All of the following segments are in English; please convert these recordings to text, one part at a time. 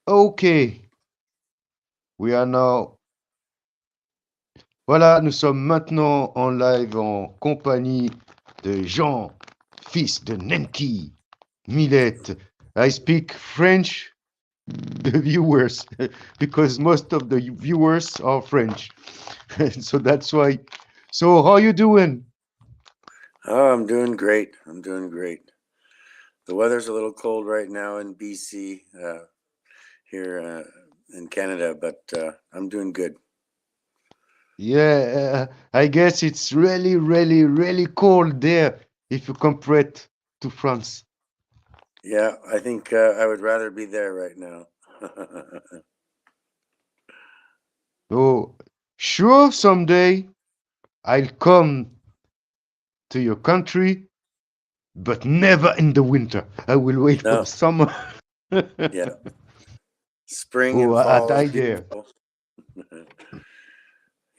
Ok, we are now. Voilà, nous sommes maintenant en live en compagnie de Jean, fils de Nenki, Milette. I speak French, the viewers, because most of the viewers are French. So that's why. So, how you doing? Oh, I'm doing great. I'm doing great. The weather's a little cold right now in BC, here in Canada, but I'm doing good. Yeah, I guess it's really, really, really cold there if you compare it to France. Yeah, I think I would rather be there right now. So, sure, someday I'll come to your country, but never in the winter. I will wait for the No, summer. yeah. Spring Oh, and I fall is die there. beautiful.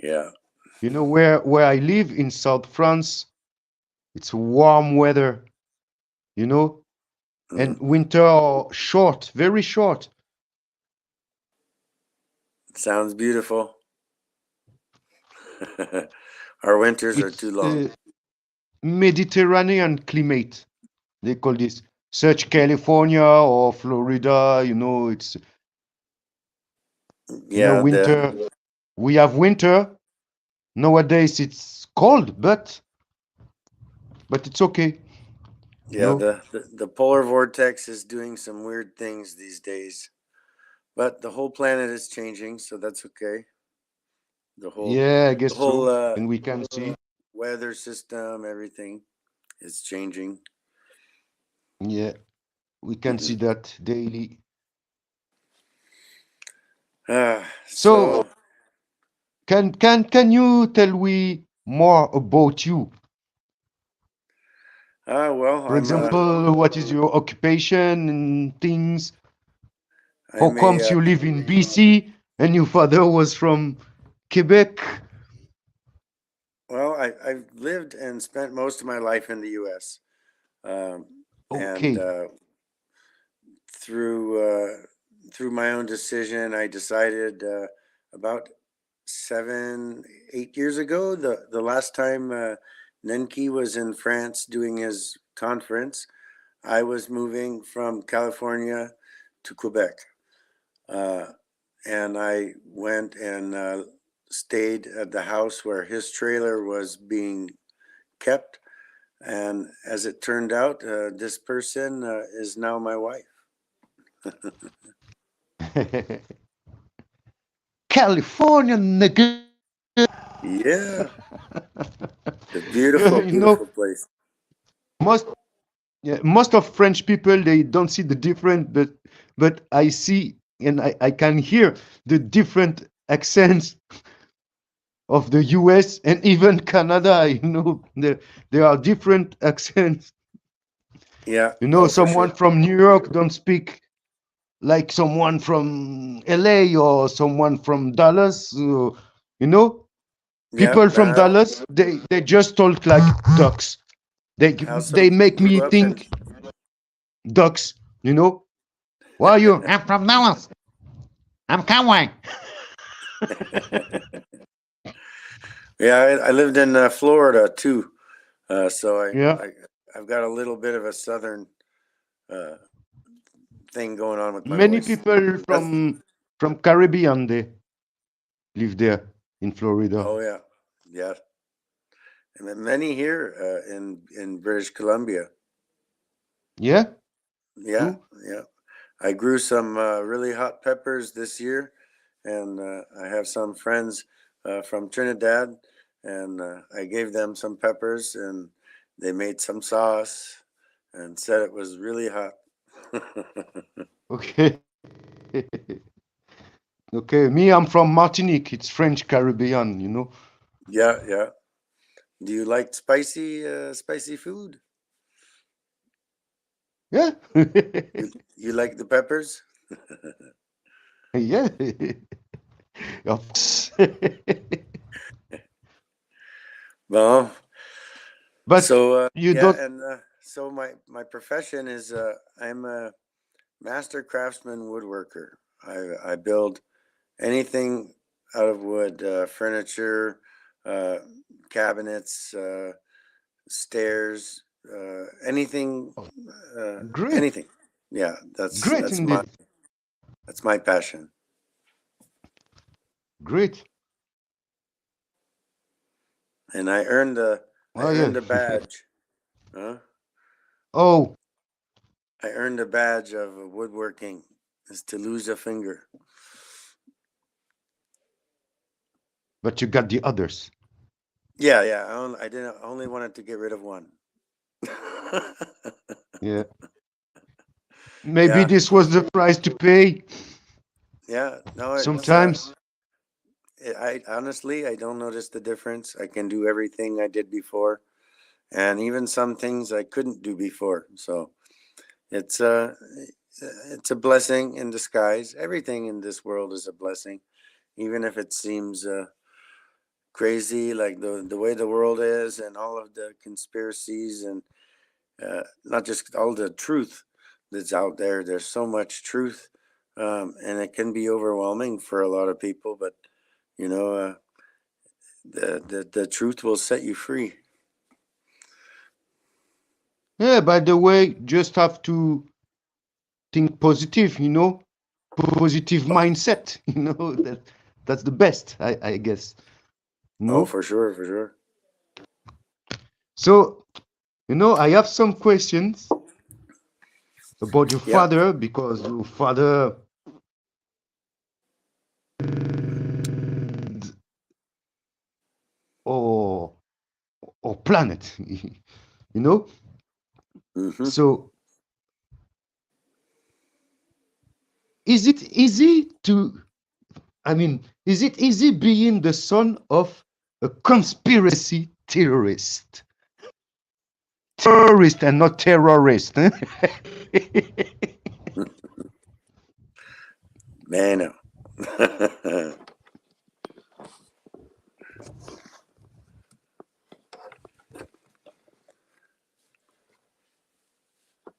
Yeah. You know where I live in South France, it's warm weather, you know, and Mm. winter are short, very short. Sounds beautiful. Our winters are too It's long. Mediterranean climate. They call this such California or Florida, it's Yeah, winter. We have winter. Nowadays it's cold, but it's okay, you yeah, know. the polar vortex is doing some weird things these days. But the whole planet is changing, so that's okay. The whole Yeah, I the guess whole so. And we can see. weather system, everything is changing. Yeah, we can see Hmm. that daily. So So can you tell me more about you? well, For example, what is your occupation and things? How I'm a comes you live in BC and your father was from Quebec? well, I've lived and spent most of my life in the U.S. And Okay, through through my own decision, I decided about 7, 8 years ago, the last time Nenki was in France doing his conference, I was moving from California to Quebec. Uh, and I went and stayed at the house where his trailer was being kept. And as it turned out, this person is now my wife. California nigga. Yeah, the Yeah, beautiful, beautiful place. most most of French people they don't see the difference, but I see and I can hear the different accents of the US and even Canada. There are different accents. Yeah, oh, for Someone sure. from New York don't speak like someone from LA or someone from Dallas. You know, Yeah, people and from Dallas they just talk like ducks. They I they also make me grew up in. think ducks. Why are you? I'm from Dallas. I'm cowboy. Yeah, I lived in Florida too, so Yeah. I've got a little bit of a southern uh, thing going on with my Many voice. people That's from Caribbean they live there in Florida. oh yeah, yeah, and then many here in British Columbia. Yeah. Yeah, True. yeah. I grew some really hot peppers this year, and I have some friends from Trinidad, and I gave them some peppers, and they made some sauce, and said it was really hot. Okay. Okay. Me, I'm from Martinique. It's French Caribbean. Yeah, yeah. Do you like spicy food? Yeah. You like the peppers? Yeah. Of course. Well, But so you yeah, don't. and so my profession is I'm a master craftsman woodworker. I build anything out of wood, furniture, cabinets, stairs, anything, Oh, great, anything. Yeah, that's great that's my indeed. that's my passion. Great. And I Oh yeah. earned a badge. Huh? Oh, I earned a badge of woodworking is to lose a finger. but you got the others. Yeah, yeah. I didn't I only wanted to get rid of one. Yeah. Maybe Yeah, this was the price to pay. yeah. No, it's Sometimes. I honestly I don't notice the difference. I can do everything I did before, and even some things I couldn't do before. So it's a it's a blessing in disguise. Everything in this world is a blessing, even if it seems crazy, like the way the world is, and all of the conspiracies, and not just all the truth that's out there. There's so much truth, and it can be overwhelming for a lot of people. But you know, the truth will set you free. Yeah, by the way, just have to think positive, positive mindset, that's the best, I guess, Oh, no? for sure, for sure. So, I have some questions about your Yeah. father because your father or planet, you know? Mm-hmm. So, is it easy is it easy being the son of a conspiracy terrorist? Terrorist and not terrorist. Huh? Man,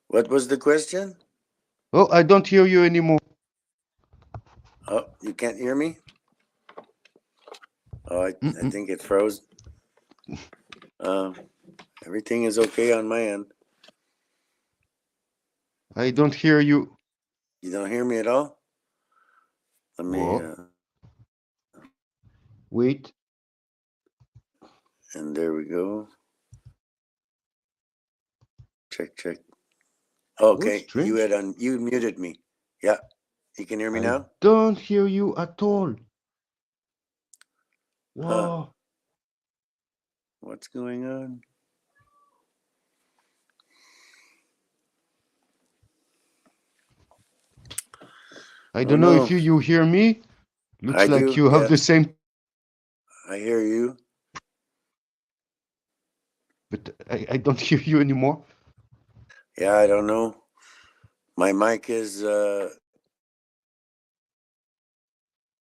what was the question? Oh, I don't hear you anymore. Oh, you can't hear me? Oh, I Mm-mm. think it froze. Uh, everything is okay on my end. I don't hear you. You don't hear me at all? Let me, Whoa, wait. and there we go. Check, check. Oh, Okay, strange. you muted me. Yeah, you can hear me I now? don't hear you at all. Huh? Wow. What's going on? I Oh don't know if no, you hear me. I Looks like do. you have Yeah, the same, I hear you. but I don't hear you anymore. Yeah, I don't know. My mic is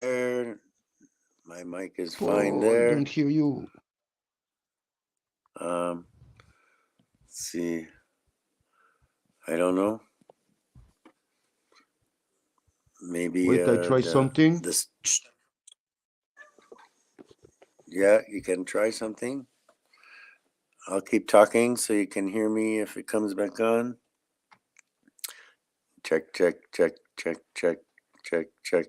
there. My mic is fine Oh, I there. don't hear you. Um, let's see. I don't know. Maybe Wait, I try something. this. Yeah, you can try something. I'll keep talking so you can hear me if it comes back on. Check, check, check, check, check, check, check,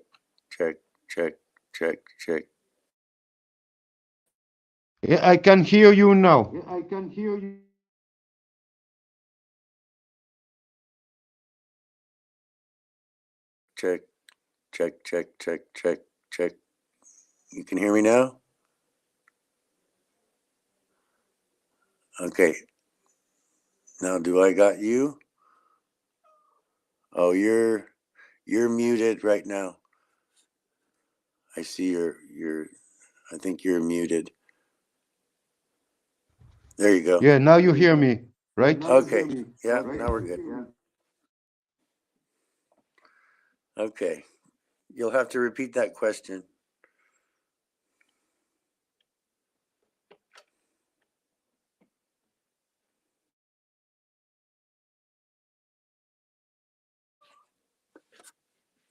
check, check, check, check. Yeah, I can hear you now. Yeah, I can hear you. Check, check, check, check, check, check. You can hear me now? Okay. Now do I got you? Oh, you're muted right now. I see you're I think you're muted. There you go. Yeah, now you hear me, Yeah, right? now you hear me. Yeah, right? Now we're good. Yeah. Okay. You'll have to repeat that question.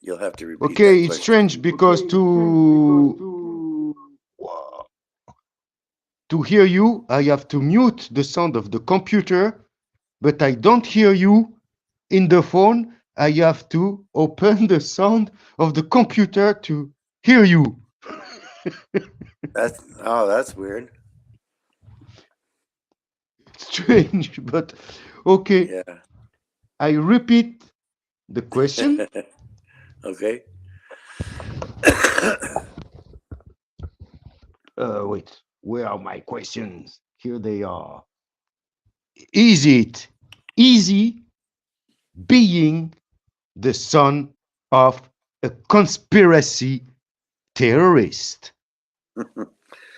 You'll have to repeat that Okay, it's question. strange because to hear you, I have to mute the sound of the computer, but I don't hear you in the phone. I have to open the sound of the computer to hear you. That's weird. Strange, but okay. Yeah. I repeat the question. Okay. Wait, where are my questions? Here they are. Is it easy being the son of a conspiracy terrorist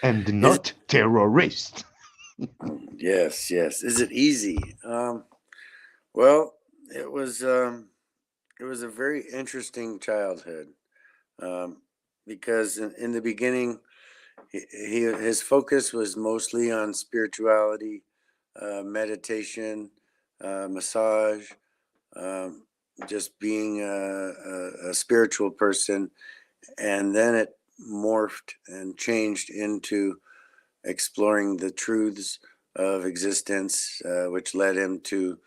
and Is not terrorist? yes. Is it easy? Well, it was a very interesting childhood. Um, because in the beginning, his focus was mostly on spirituality, meditation, massage, um, just being a spiritual person, and then it morphed and changed into exploring the truths of existence, which led him to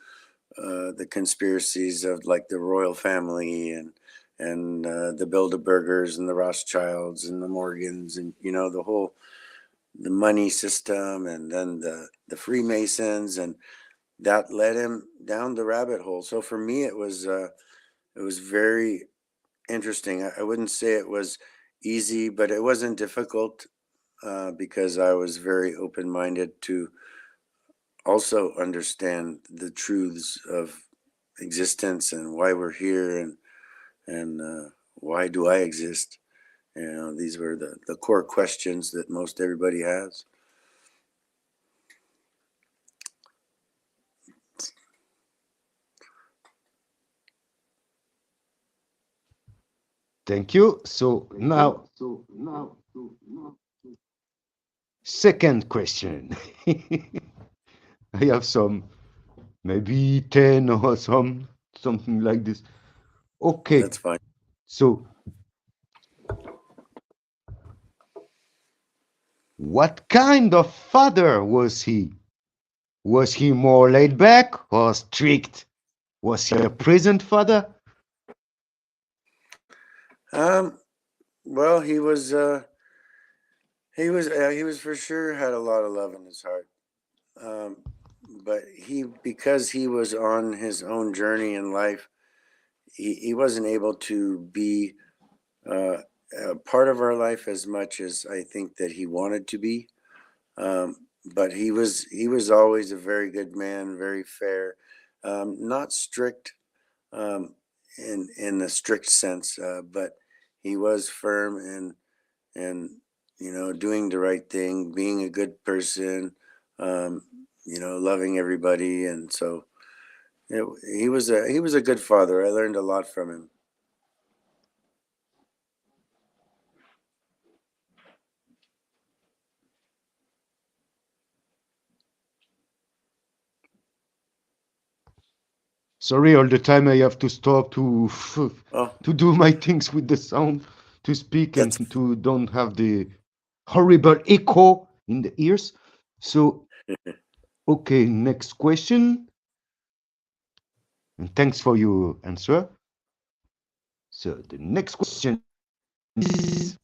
the conspiracies of like the royal family and the Bilderbergers and the Rothschilds and the Morgans and the whole the money system and then the Freemasons, and that led him down the rabbit hole. So for me, it was very interesting. I wouldn't say it was easy, but it wasn't difficult because I was very open minded to also understand the truths of existence and why we're here and why do I exist. These were the core questions that most everybody has. Thank you. So now, second question. I have some, maybe 10 or something like this. Okay, That's fine. so what kind of father was he? Was he more laid back or strict? Was he a present father? Um, well, he was for sure had a lot of love in his heart. Um, but because he was on his own journey in life, he wasn't able to be uh, a part of our life as much as I think that he wanted to be. Um, but he was always a very good man, very fair, not strict um, in a strict sense, but he was firm and doing the right thing, being a good person, um, loving everybody, and so he was a good father. I learned a lot from him. Sorry, all the time I have to stop to Oh, to do my things with the sound, to speak that's and to don't have the horrible echo in the ears. So, okay, next question. And thanks for your answer. So the next question is,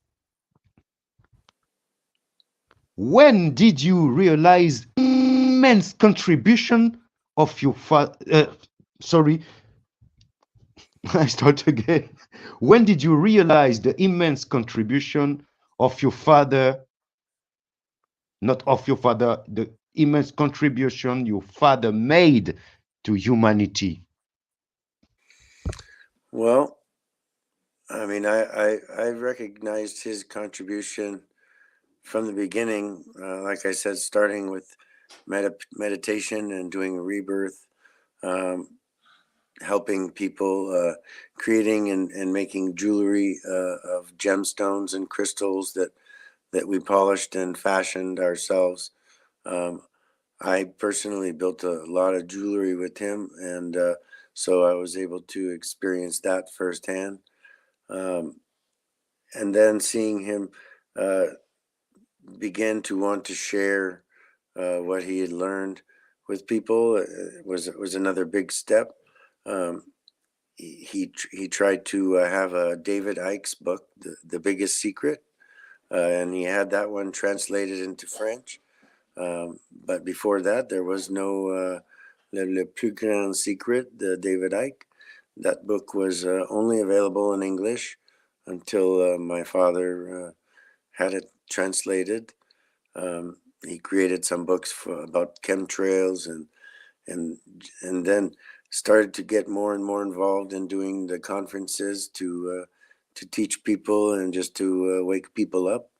when did you realize immense contribution of your father? Sorry, I start again. When did you realize the immense contribution of your father, not of your father, the immense contribution your father made to humanity? well. I mean, I recognized his contribution from the beginning. Like I said, starting with meditation and doing rebirth, um, helping people, creating and making jewelry of gemstones and crystals that we polished and fashioned ourselves. Um, I personally built a lot of jewelry with him, and so I was able to experience that firsthand. Um, and then seeing him uh, begin to want to share what he had learned with people was another big step. Um, he tried to have a David Icke's book, The Biggest Secret, and he had that one translated into French. But before that, there was no Le Plus Grand Secret, the David Icke. That book was only available in English until my father had it translated. He created some books about chemtrails and and then started to get more and more involved in doing the conferences to teach people and just to wake people up.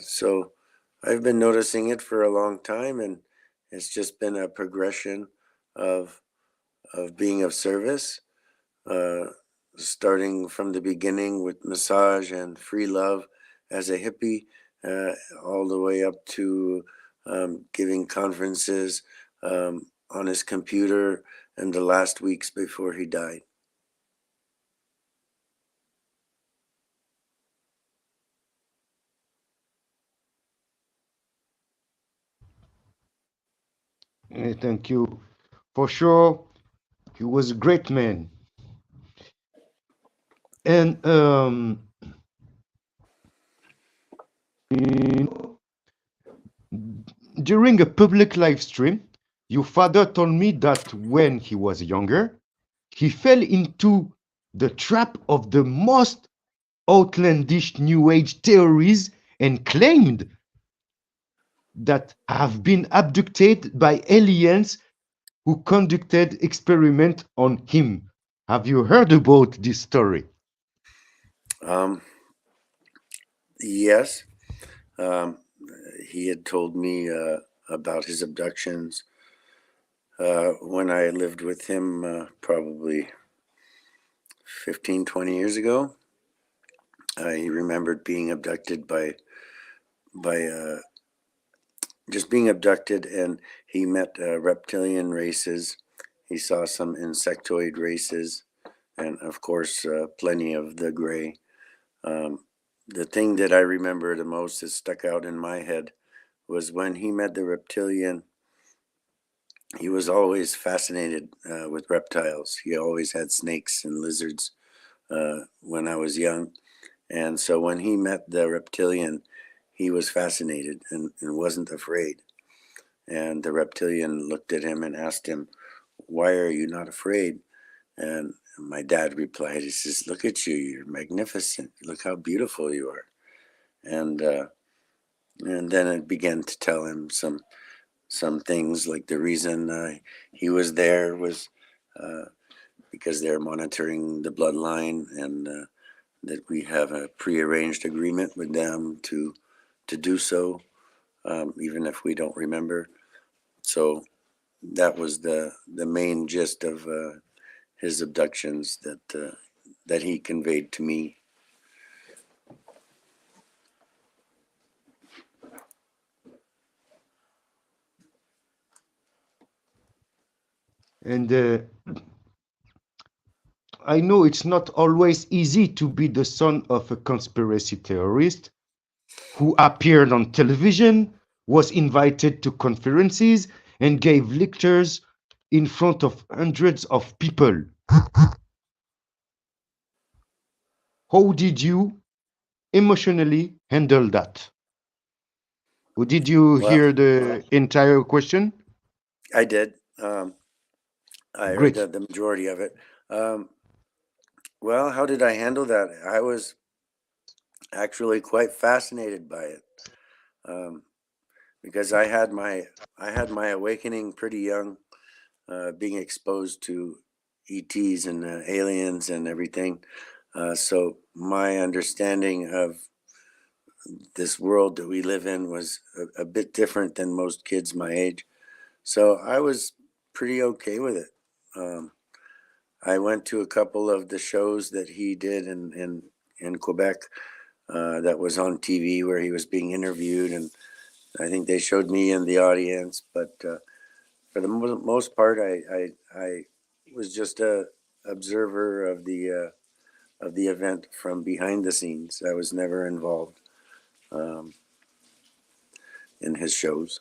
So I've been noticing it for a long time, and it's just been a progression of being of service, uh, starting from the beginning with massage and free love as a hippie, uh, all the way up to giving conferences on his computer in the last weeks before he died. Thank you. For sure, he was a great man. And during a public live stream, your father told me that when he was younger, he fell into the trap of the most outlandish New Age theories and claimed that have been abducted by aliens who conducted experiment on him. Have you heard about this story? Um, yes, um, he had told me about his abductions when I lived with him probably 15, 20 years ago. He remembered being abducted by just being abducted, and he met reptilian races. He saw some insectoid races, and of course, plenty of the gray. Um, the thing that I remember the most that stuck out in my head was when he met the reptilian. He was always fascinated with reptiles. He always had snakes and lizards when I was young. And so when he met the reptilian, he was fascinated and wasn't afraid. And the reptilian looked at him and asked him, "Why are you not afraid?" And my dad replied, he says, "Look at you, you're magnificent. Look how beautiful you are." And and then it began to tell him some things, like the reason he was there was uh, because they're monitoring the bloodline, and that we have a prearranged agreement with them to do so, even if we don't remember. So that was the main gist of his abductions that he conveyed to me. And I know it's not always easy to be the son of a conspiracy theorist who appeared on television, was invited to conferences, and gave lectures in front of hundreds of people. How did you emotionally handle that? Or did you Well, hear the entire question? I did. I heard Great. the majority of it. Um, well, how did I handle that? I was actually quite fascinated by it, um, because I had my awakening pretty young, being exposed to ETs and aliens and everything. So my understanding of this world that we live in was a bit different than most kids my age. So I was pretty okay with it. Um, I went to a couple of the shows that he did in Quebec, that was on TV, where he was being interviewed, and I think they showed me in the audience. But for the most part, I was just a observer of of the event from behind the scenes. I was never involved um, in his shows.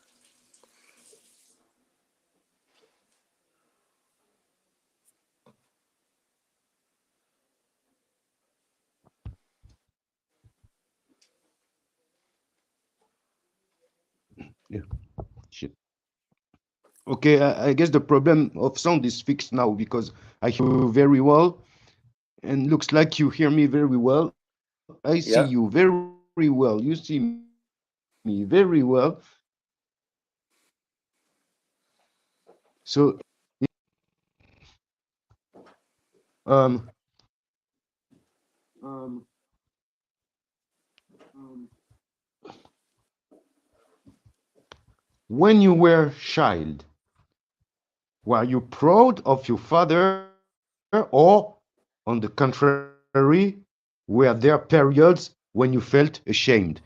Yeah. Shit. Okay, I guess the problem of sound is fixed now because I hear you very well, and looks like you hear me very well. I see you Yeah. very well. You see me very well. So, um, um, when you were child, were you proud of your father, or on the contrary, were there periods when you felt ashamed?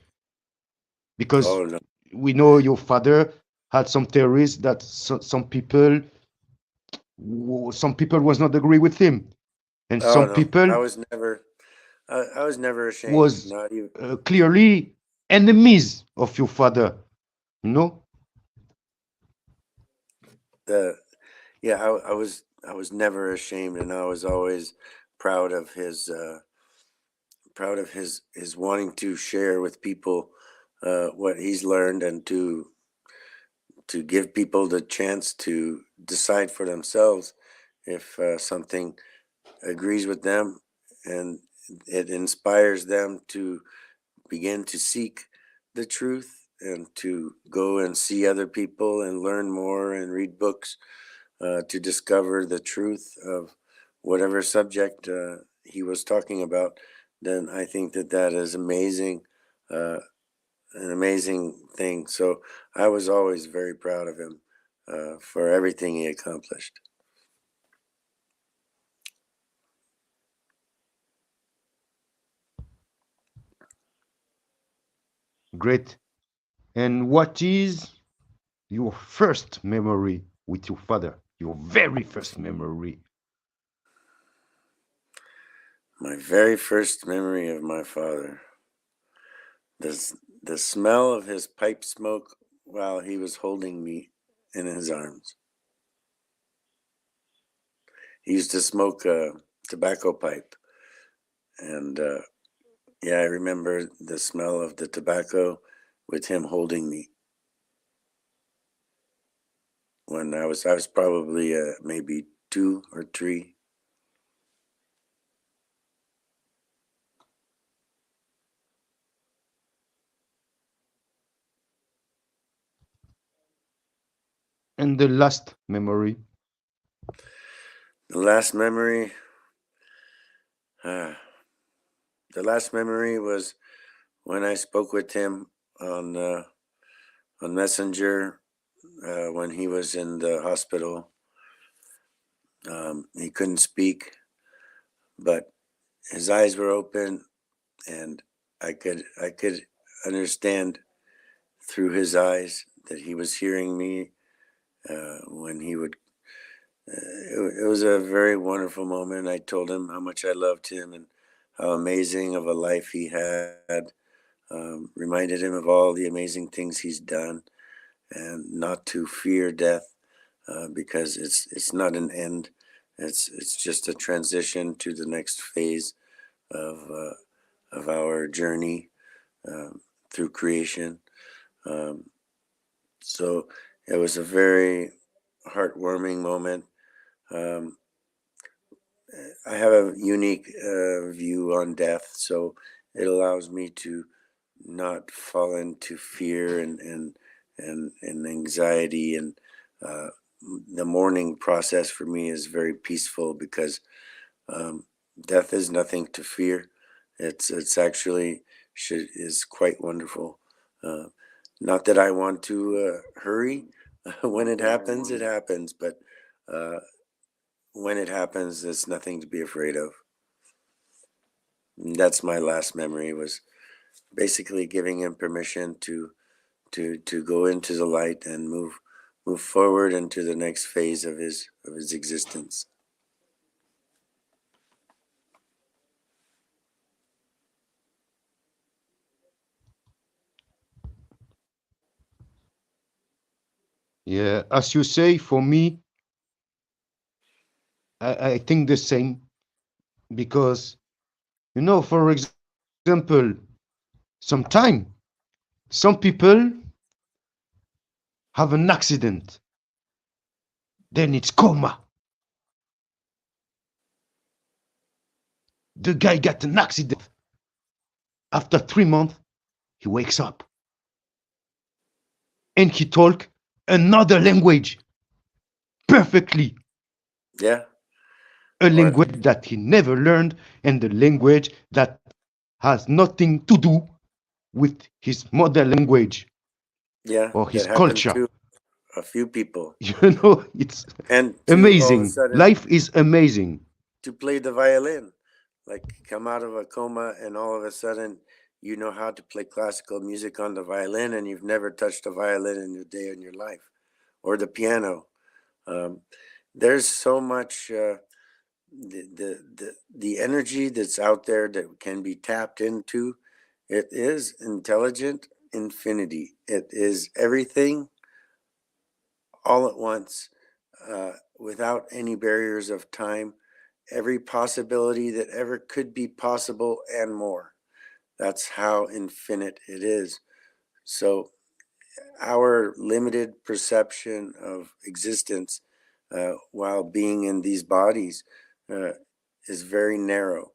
Because Oh no. we know your father had some theories that some people was not agree with him, and Oh some no. people I was never. I was never ashamed. was Not even clearly enemies of your father. You know, the. Yeah. I was never ashamed, and I was always proud of his. Proud of his wanting to share with people what he's learned and to give people the chance to decide for themselves if something agrees with them and it inspires them to begin to seek the truth and to go and see other people and learn more and read books to discover the truth of whatever subject he was talking about, then I think that that is amazing, uh, an amazing thing. So I was always very proud of him for everything he accomplished. great. And what is your first memory with your father? Your very first memory. My very first memory of my father, the smell of his pipe smoke while he was holding me in his arms. He used to smoke a tobacco pipe, and yeah, I remember the smell of the tobacco with him holding me when I was probably maybe 2 or 3. And the last memory. The last memory, uh, the last memory was when I spoke with him on on Messenger when he was in the hospital. He couldn't speak, but his eyes were open, and I could understand through his eyes that he was hearing me when he would. It was a very wonderful moment. I told him how much I loved him and how amazing of a life he had. Reminded him of all the amazing things he's done, and not to fear death because it's not an end. It's just a transition to the next phase of our journey um, through creation. Um, so it was a very heartwarming moment. Um, I have a unique view on death, so it allows me to not fall into fear and anxiety. And uh, the mourning process for me is very peaceful because um, death is nothing to fear. It's actually is quite wonderful. Uh, Not that I want to hurry. When it happens, it happens. But uh, when it happens, there's nothing to be afraid of. And that's my last memory, was basically giving him permission to go into the light and move forward into the next phase of his existence. Yeah, as you say, for me, I think the same because, for example, sometime some people have an accident, then it's coma. The guy got an accident. After 3 months, he wakes up and he talk another language perfectly, Yeah. a Or language that he never learned, and the language that has nothing to do with his mother language yeah, or his that happened culture. to a few people. It's And to all of a amazing. sudden Life is amazing. to play the violin, like come out of a coma and all of a sudden you know how to play classical music on the violin and you've never touched a violin in a day in your life, or the piano. Um, there's so much the energy that's out there that can be tapped into. It is intelligent infinity. It is everything all at once, without any barriers of time, every possibility that ever could be possible and more. That's how infinite it is. So, our limited perception of existence while being in these bodies uh, is very narrow.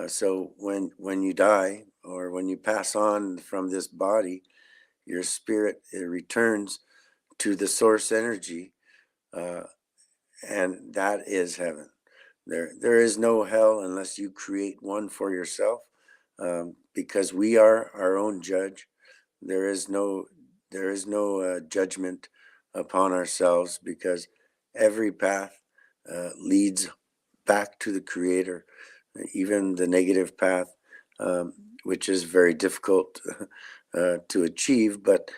So, when you die or when you pass on from this body, your spirit it returns to the source energy, uh, and that is heaven. There is no hell unless you create one for yourself, because we are our own judge. There is no judgment upon ourselves because every path leads back to the Creator, even the negative path, um, which is very difficult to achieve, but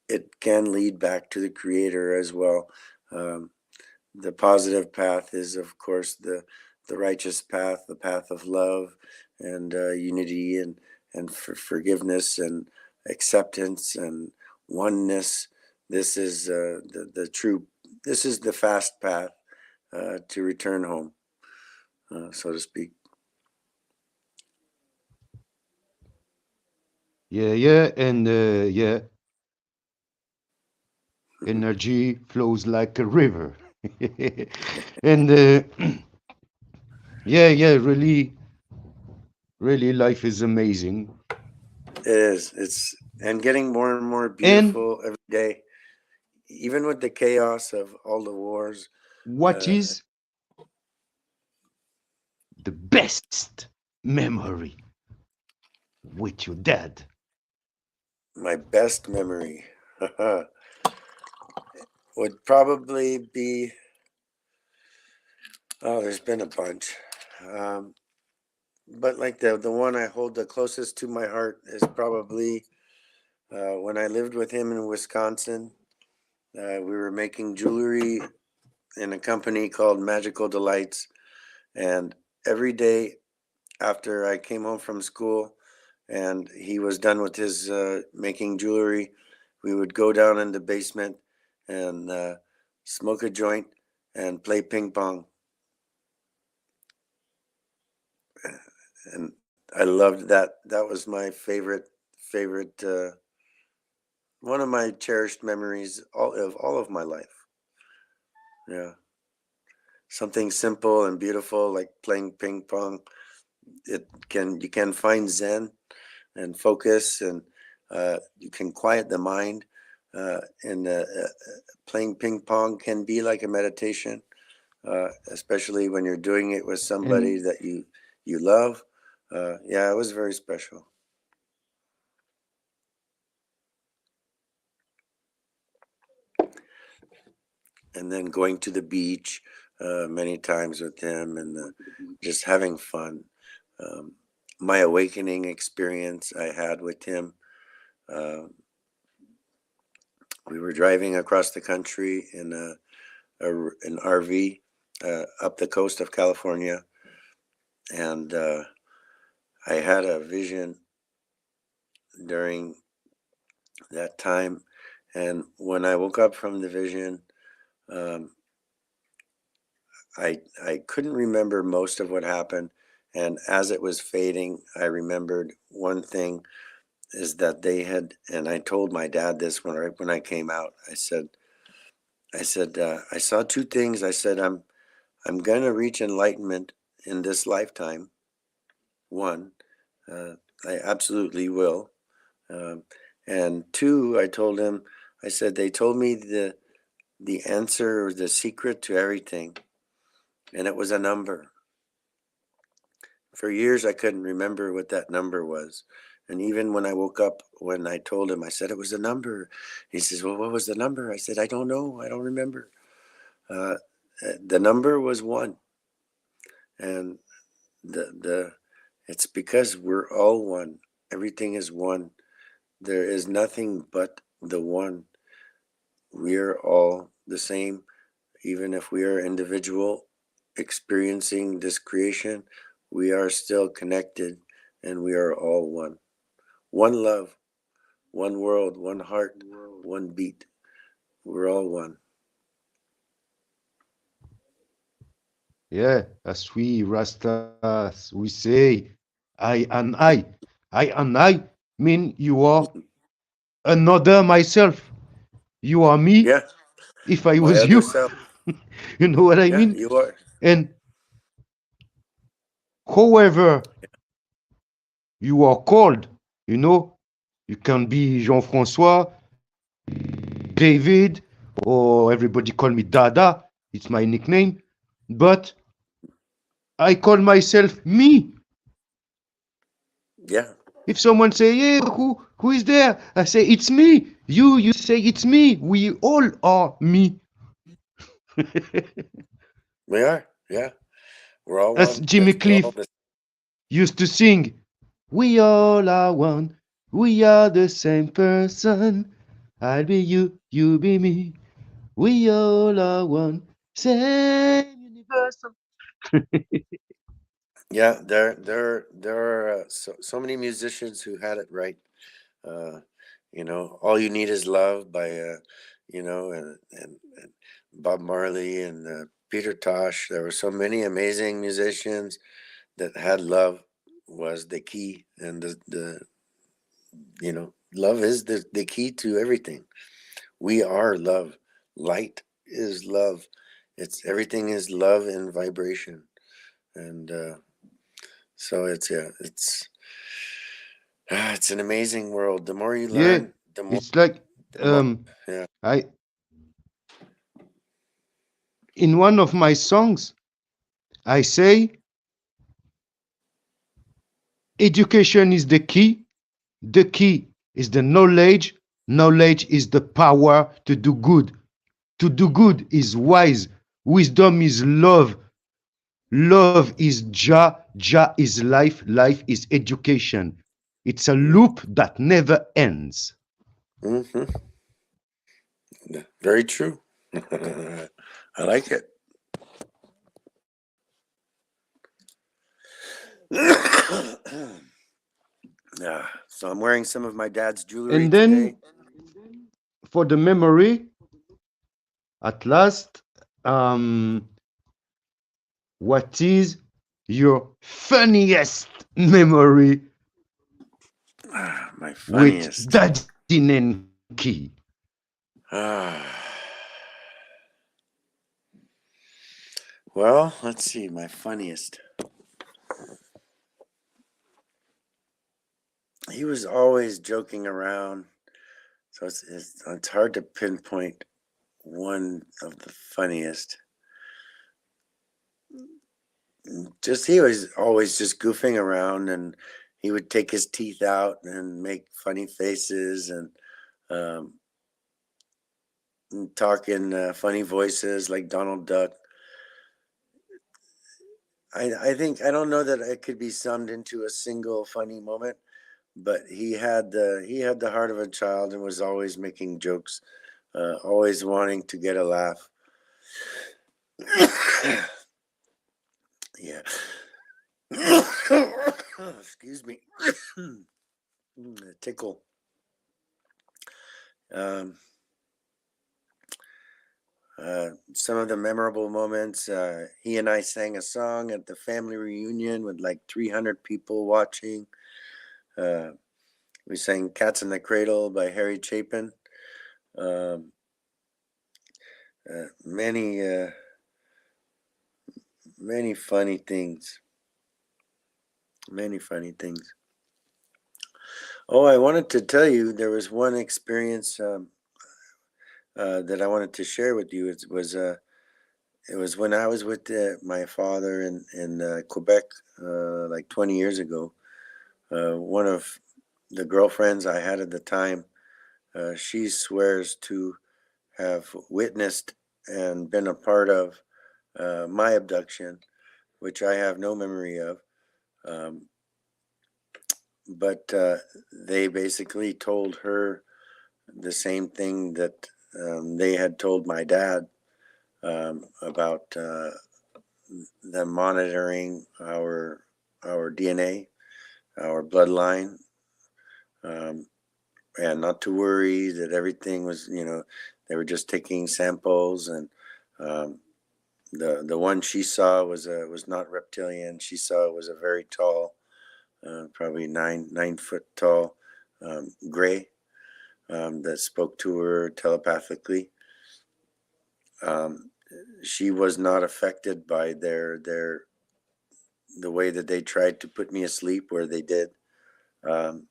it can lead back to the Creator as well. Um, the positive path is, of course, the righteous path, the path of love and unity and forgiveness and acceptance and oneness. This is the true. This is the fast path to return home, so to speak. Yeah, yeah, and yeah, energy flows like a river. And yeah, yeah, really, really, life is amazing. It is. It's and getting more and more And beautiful every day, even with the chaos of all the wars. what Uh, is the best memory with your dad? my best memory would probably be. Oh, there's been a bunch. Um, but like the one I hold the closest to my heart is probably when I lived with him in Wisconsin. We were making jewelry in a company called Magical Delights, and every day after I came home from school and he was done with his making jewelry, we would go down in the basement and smoke a joint and play ping pong. And I loved that. That was my favorite, one of my cherished memories all of my life. Yeah, something simple and beautiful like playing ping pong. You can find zen and focus, and you can quiet the mind. And playing ping pong can be like a meditation, especially when you're doing it with somebody And that you love. Yeah, it was very special. And then going to the beach many times with him and just having fun. Um, my awakening experience I had with him. Uh, we were driving across the country in an RV up the coast of California, and I had a vision during that time, And when I woke up from the vision, um, I couldn't remember most of what happened. And as it was fading, I remembered one thing is that they had, and I told my dad this when I came out. I saw two things. I said, I'm gonna reach enlightenment in this lifetime. One, uh, I absolutely will. Um, and two, I told him, I said they told me the answer or the secret to everything, and it was a number. For years, I couldn't remember what that number was. And even when I woke up, when I told him, I said it was a number. He says, "Well, what was the number?" I said, "I don't know. I don't remember." Uh, the number was one, and the it's because we're all one. Everything is one. There is nothing but the one. We're all the same, even if we are individual experiencing this creation. We are still connected, and we are all one. One love, one world, one heart, one beat. We're all one. Yeah, as we Rastas, we say, I and I. I and I mean you are another myself. You are me Yeah, if I my was other you. self. You know what I Yeah, mean? you are. And however you are called, you know, you can be Jean-François, David, or everybody call me Dada. It's my nickname. But I call myself me. Yeah, If someone say, "Yeah, who is there?" I say, "It's me." You say, "It's me." We all are me. we are. Yeah, we're all As one. Jimmy We're all Cliff the. used to sing, "We all are one. We are the same person. I'll be you, you be me. We all are one. Same universal." Yeah, there are so many musicians who had it right. Uh, all you need is love by and Bob Marley and Peter Tosh. There were so many amazing musicians that had love was the key, and love is the key to everything. We are love. Light is love. It's everything is love and vibration, and so it's an amazing world. The more you Yeah, learn, the more it's like the more um, yeah. I in one of my songs I say education is the key. The key is the knowledge. Knowledge is the power to do good. To do good is wise. Wisdom is love. Love is Jah. Jah is life. Life is education. It's a loop that never ends. Mm-hmm. Very true. I like it. Yeah. So I'm wearing some of my dad's jewelry And today. then for the memory, at last, um, what is your funniest memory My with funniest. Daddy Nenki? Ah. Well, let's see. My funniest. He was always joking around, so it's hard to pinpoint one of the funniest. Just he was always just goofing around, and he would take his teeth out and make funny faces um, and talk in funny voices like Donald Duck. I think I don't know that it could be summed into a single funny moment, but he had the heart of a child and was always making jokes, always wanting to get a laugh. Yeah. Excuse me. Tickle. Um, Some of the memorable moments, he and I sang a song at the family reunion with like 300 people watching. Uh, we sang Cats in the Cradle by Harry Chapin. Um, many, many funny things. Many funny things. Oh, I wanted to tell you there was one experience that I wanted to share with you. It was when I was with my father in Quebec, like 20 years ago. One of the girlfriends I had at the time, she swears to have witnessed and been a part of my abduction, which I have no memory of. Um, but they basically told her the same thing that they had told my dad about them monitoring our DNA, our bloodline, um, and not to worry that everything was, they were just taking samples, and um, the one she saw was not reptilian. She saw it was a very tall, probably 9 foot tall, gray, that spoke to her telepathically. Um, she was not affected by the way that they tried to put me asleep, where they did. Um,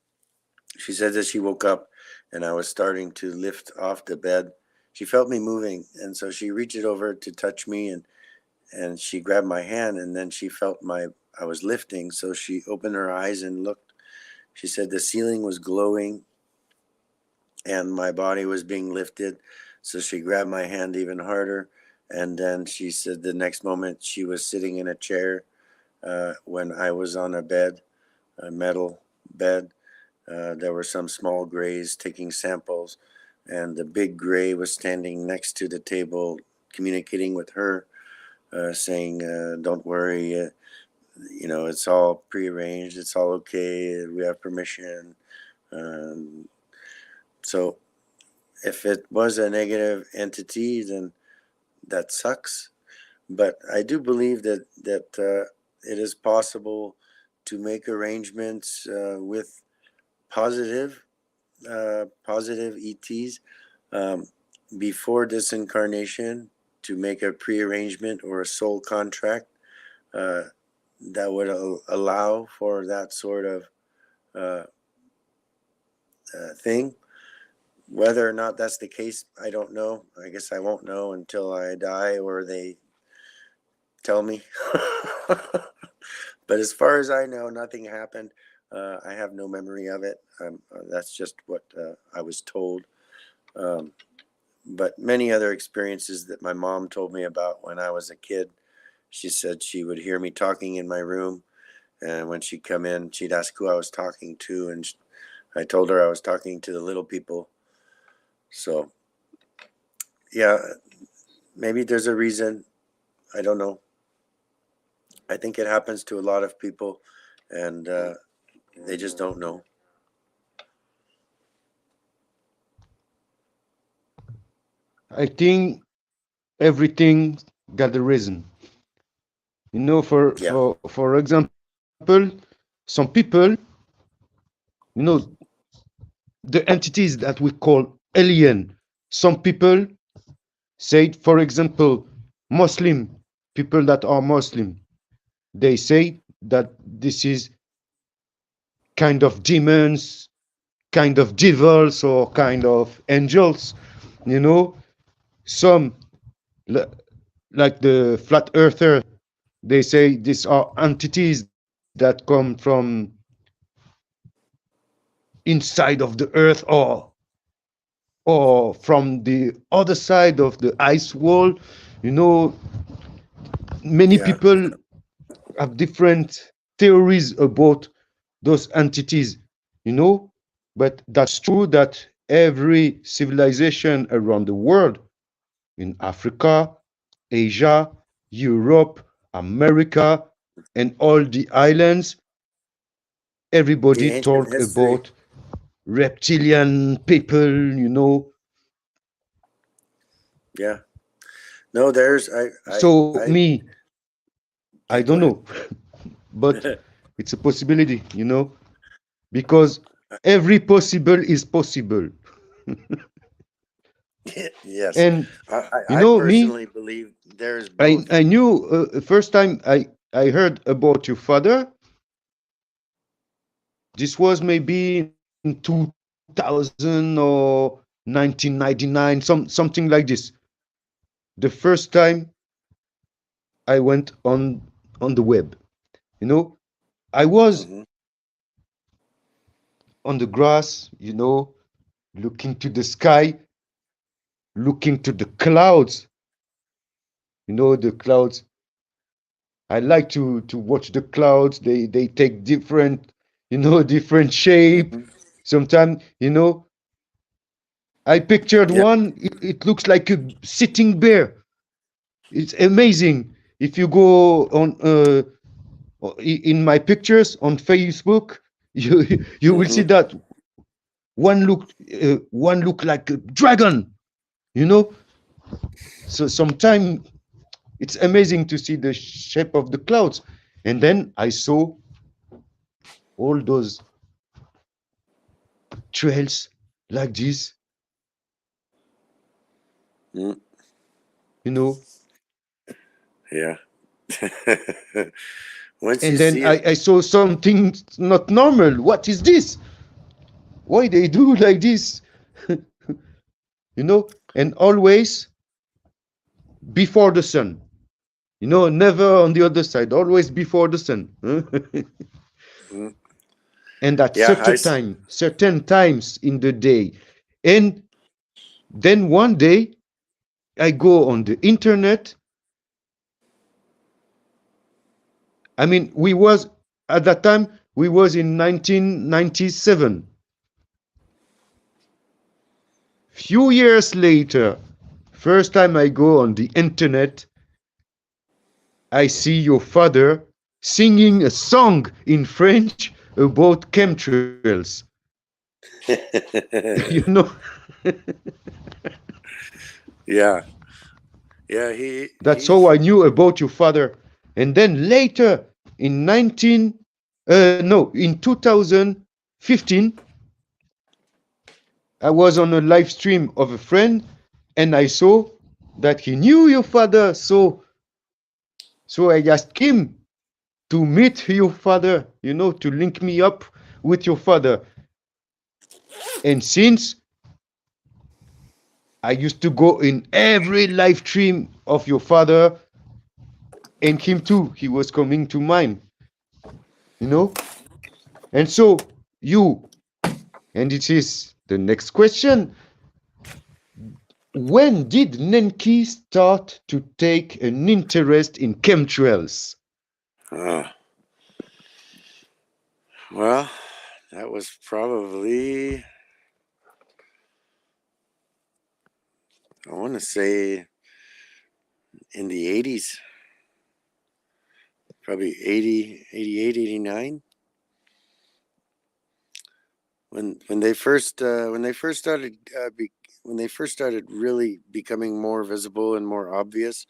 she said that she woke up and I was starting to lift off the bed. She felt me moving, and so she reached over to touch me, and she grabbed my hand, and then she felt I was lifting, so she opened her eyes and looked. She said the ceiling was glowing and my body was being lifted. So she grabbed my hand even harder. And then she said the next moment she was sitting in a chair when I was on a bed, a metal bed. There were some small grays taking samples, and the big gray was standing next to the table, communicating with her, saying, "Don't worry, it's all prearranged. It's all okay. We have permission." Um, so if it was a negative entity, then that sucks. But I do believe that it is possible to make arrangements with positive positive ETs um, before this incarnation, to make a prearrangement or a soul contract uh, that would allow for that sort of uh, thing. Whether or not that's the case, I don't know. I guess I won't know until I die or they tell me. But as far as I know, nothing happened. I have no memory of it. That's just what I was told. Um, but many other experiences that my mom told me about when I was a kid. She said she would hear me talking in my room, and when she'd come in, she'd ask who I was talking to, and I told her I was talking to the little people. So, yeah, maybe there's a reason. I don't know. I think it happens to a lot of people, and they just don't know. I think everything got a reason. Yeah, For example, some people, you know, the entities that we call alien. Some people say, for example, Muslim people that are Muslim, they say that this is kind of demons, kind of devils, or kind of angels. You know, some like the flat earther, they say these are entities that come from inside of the earth, or from the other side of the ice wall. You know, many yeah, people have different theories about those entities, you know, but that's true that every civilization around the world, in Africa, Asia, Europe, America, and all the islands, the everybody ancient talk history. about reptilian people, you know. Yeah, No, there's So I me, I yeah. Go don't ahead. know, but it's a possibility, because every possible is possible. Yes, And I me, personally believe there's both. I knew first time I heard about your father. This was maybe in 2000 or 1999, something like this. The first time I went on the web. You know, I was Hmm. on the grass, looking to the sky, looking to the clouds. The clouds. I like to watch the clouds. They take different, different shape. Hmm. Sometimes, I pictured Yeah. one. It looks like a sitting bear. It's amazing. If you go on in my pictures on Facebook, you will see Hmm. that one look like a dragon. You know. So sometimes it's amazing to see the shape of the clouds, and then I saw all those trails like this, Mm. you know. Yeah. Once you And then see it. I saw something not normal. What is this? Why they do like this? And always before the sun. Never on the other side. Always before the sun. Mm. And at Yeah, certain times in the day. And then one day I go on the internet. I mean, we was at that time we was in 1997. Few years later, first time I go on the internet, I see your father singing a song in French about chemtrails. you know, yeah, yeah. He that's how he's I knew about your father. And then later in in 2015, I was on a live stream of a friend, and I saw that he knew your father. So I asked him to meet your father, to link me up with your father. And since I used to go in every live stream of your father, and him too, he was coming to mine, you know. And so you, and it is the next question: when did Nenki start to take an interest in chemtrails? uh, well, that was probably, I want to say, in the 80s, probably 80, 88, 89. When they first when they first started really becoming more visible and more obvious,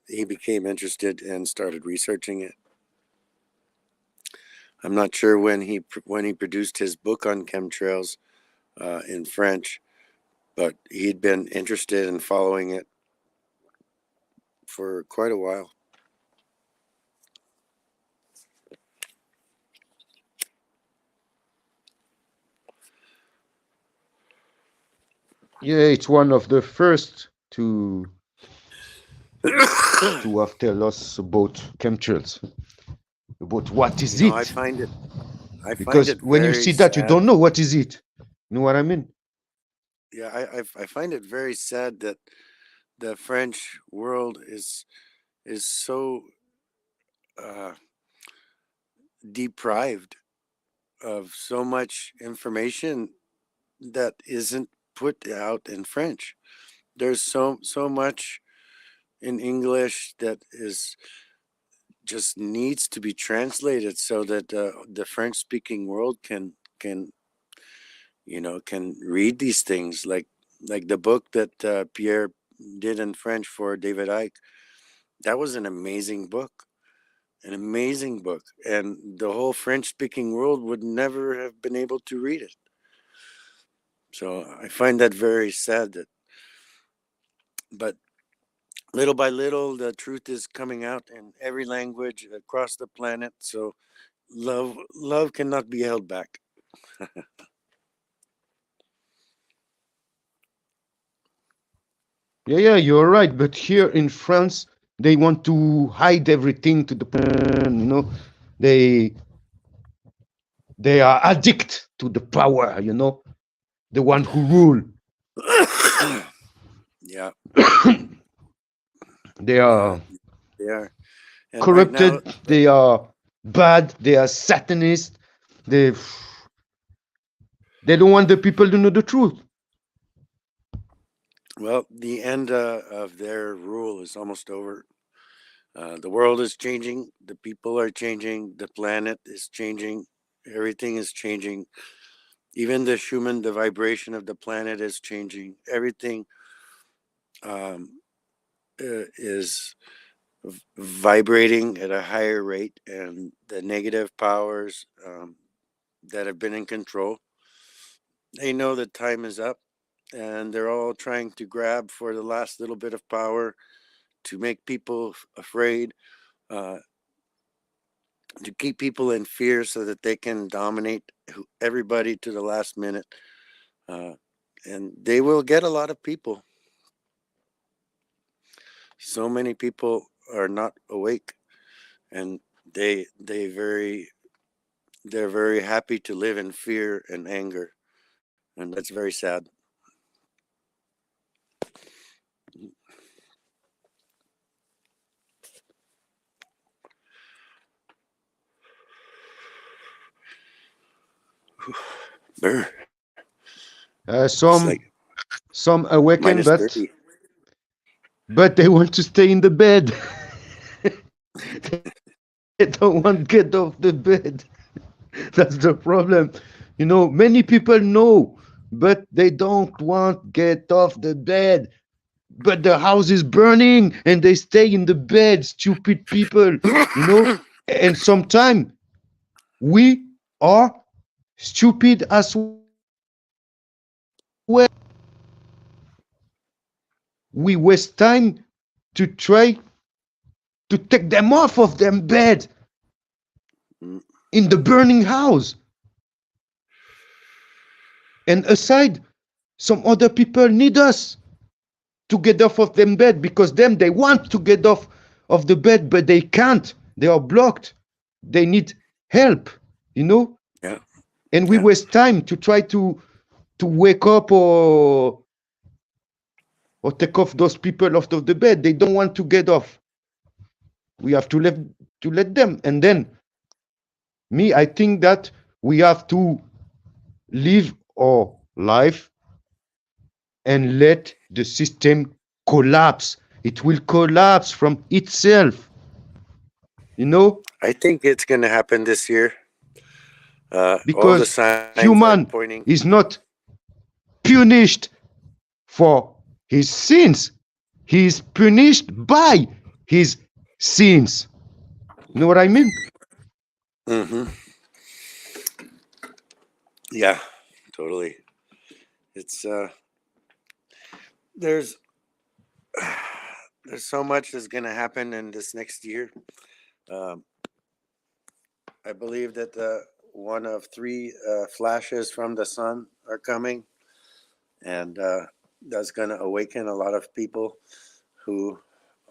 he became interested and started researching it. I'm not sure when he produced his book on chemtrails in French, but he'd been interested in following it for quite a while. Yeah, it's one of the first to have tell us about chemtrails, about what You is know, it. I find Because it when you very see that, you sad. don't know what is it. You know what I mean? Yeah, I find it very sad that the French world is so uh, deprived of so much information that isn't put out in French. There's so much in English that is just needs to be translated so that the French speaking world can can read these things like the book that Pierre did in French for David Icke. That was an amazing book, an amazing book, and the whole French-speaking world would never have been able to read it. So I find that very sad. But little by little, the truth is coming out in every language across the planet. So love cannot be held back. Yeah, you're right. But here in France, they want to hide everything to the they they are addict to the power. The one who rule. Yeah, They yeah, are they are. And right now, corrupted. They are bad. They are Satanists. They they don't want the people to know the truth. well, the end of their rule is almost over. The world is changing. The people are changing. The planet is changing. Everything is changing. Even the Schumann, the vibration of the planet is changing. Everything um, is vibrating at a higher rate, and the negative powers that have been in control, they know that time is up, and they're all trying to grab for the last little bit of power to make people afraid, uh, to keep people in fear so that they can dominate everybody to the last minute. Uh, and they will get a lot of people. So many people are not awake, and they're very happy to live in fear and anger, and that's very sad. Brr, it's like Some awaken, minus 30. but they want to stay in the bed. They don't want to get off the bed. That's the problem. Many people know, but they don't want get off the bed. But the house is burning and they stay in the bed, stupid people, you know? And sometimes we are stupid as well. We waste time to try to take them off of them bed Mm, in the burning house. And aside, some other people need us to get off of them bed because them they want to get off of the bed but they can't. They are blocked. They need help, you know. yeah, And we yeah, waste time to try to wake up or take off those people off of the bed. They don't want to get off. We have to let them. And then me, I think that we have to live our life and let the system collapse. It will collapse from itself, you know, I think it's going to happen this year. All the because signs are human pointing. is not punished for his sins. He is punished by his sins. You know what I mean? Hmm. Yeah, totally. It's there's there's so much that's going to happen in this next year. Um, I believe that one of three flashes from the sun are coming, and that's going to awaken a lot of people who,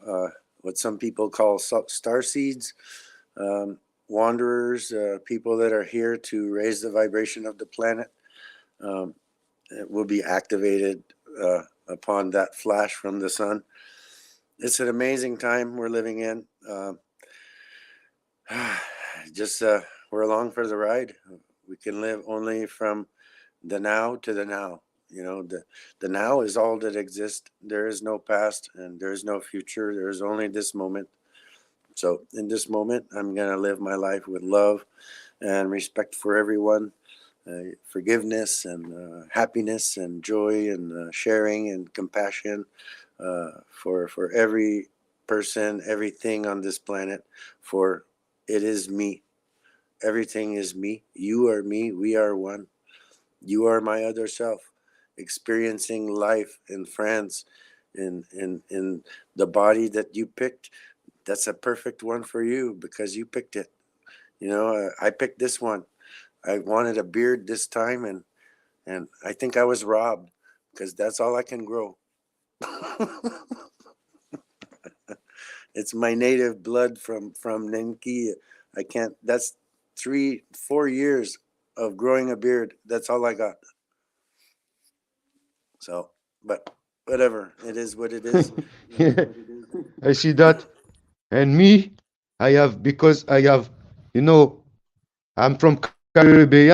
uh, what some people call star seeds, um, wanderers, people that are here to raise the vibration of the planet. Um, it will be activated upon that flash from the sun. It's an amazing time we're living in. Just we're along for the ride. We can live only from the now to the now. The now is all that exists. There is no past and there is no future. There is only this moment. So in this moment, I'm gonna live my life with love and respect for everyone, forgiveness and happiness and joy and sharing and compassion. for every person, everything on this planet. For it is me. Everything is me. You are me. We are one. You are my other self, experiencing life in France, in the body that you picked. That's a perfect one for you because you picked it. I picked this one. I wanted a beard this time, and I think I was robbed because that's all I can grow. It's my native blood from Nenki. I can't. That's 3 4 years of growing a beard. That's all I got. So, but whatever. It is what it is. Yeah, I see that. And me, I have, because I have, you know, I'm from Caribbean,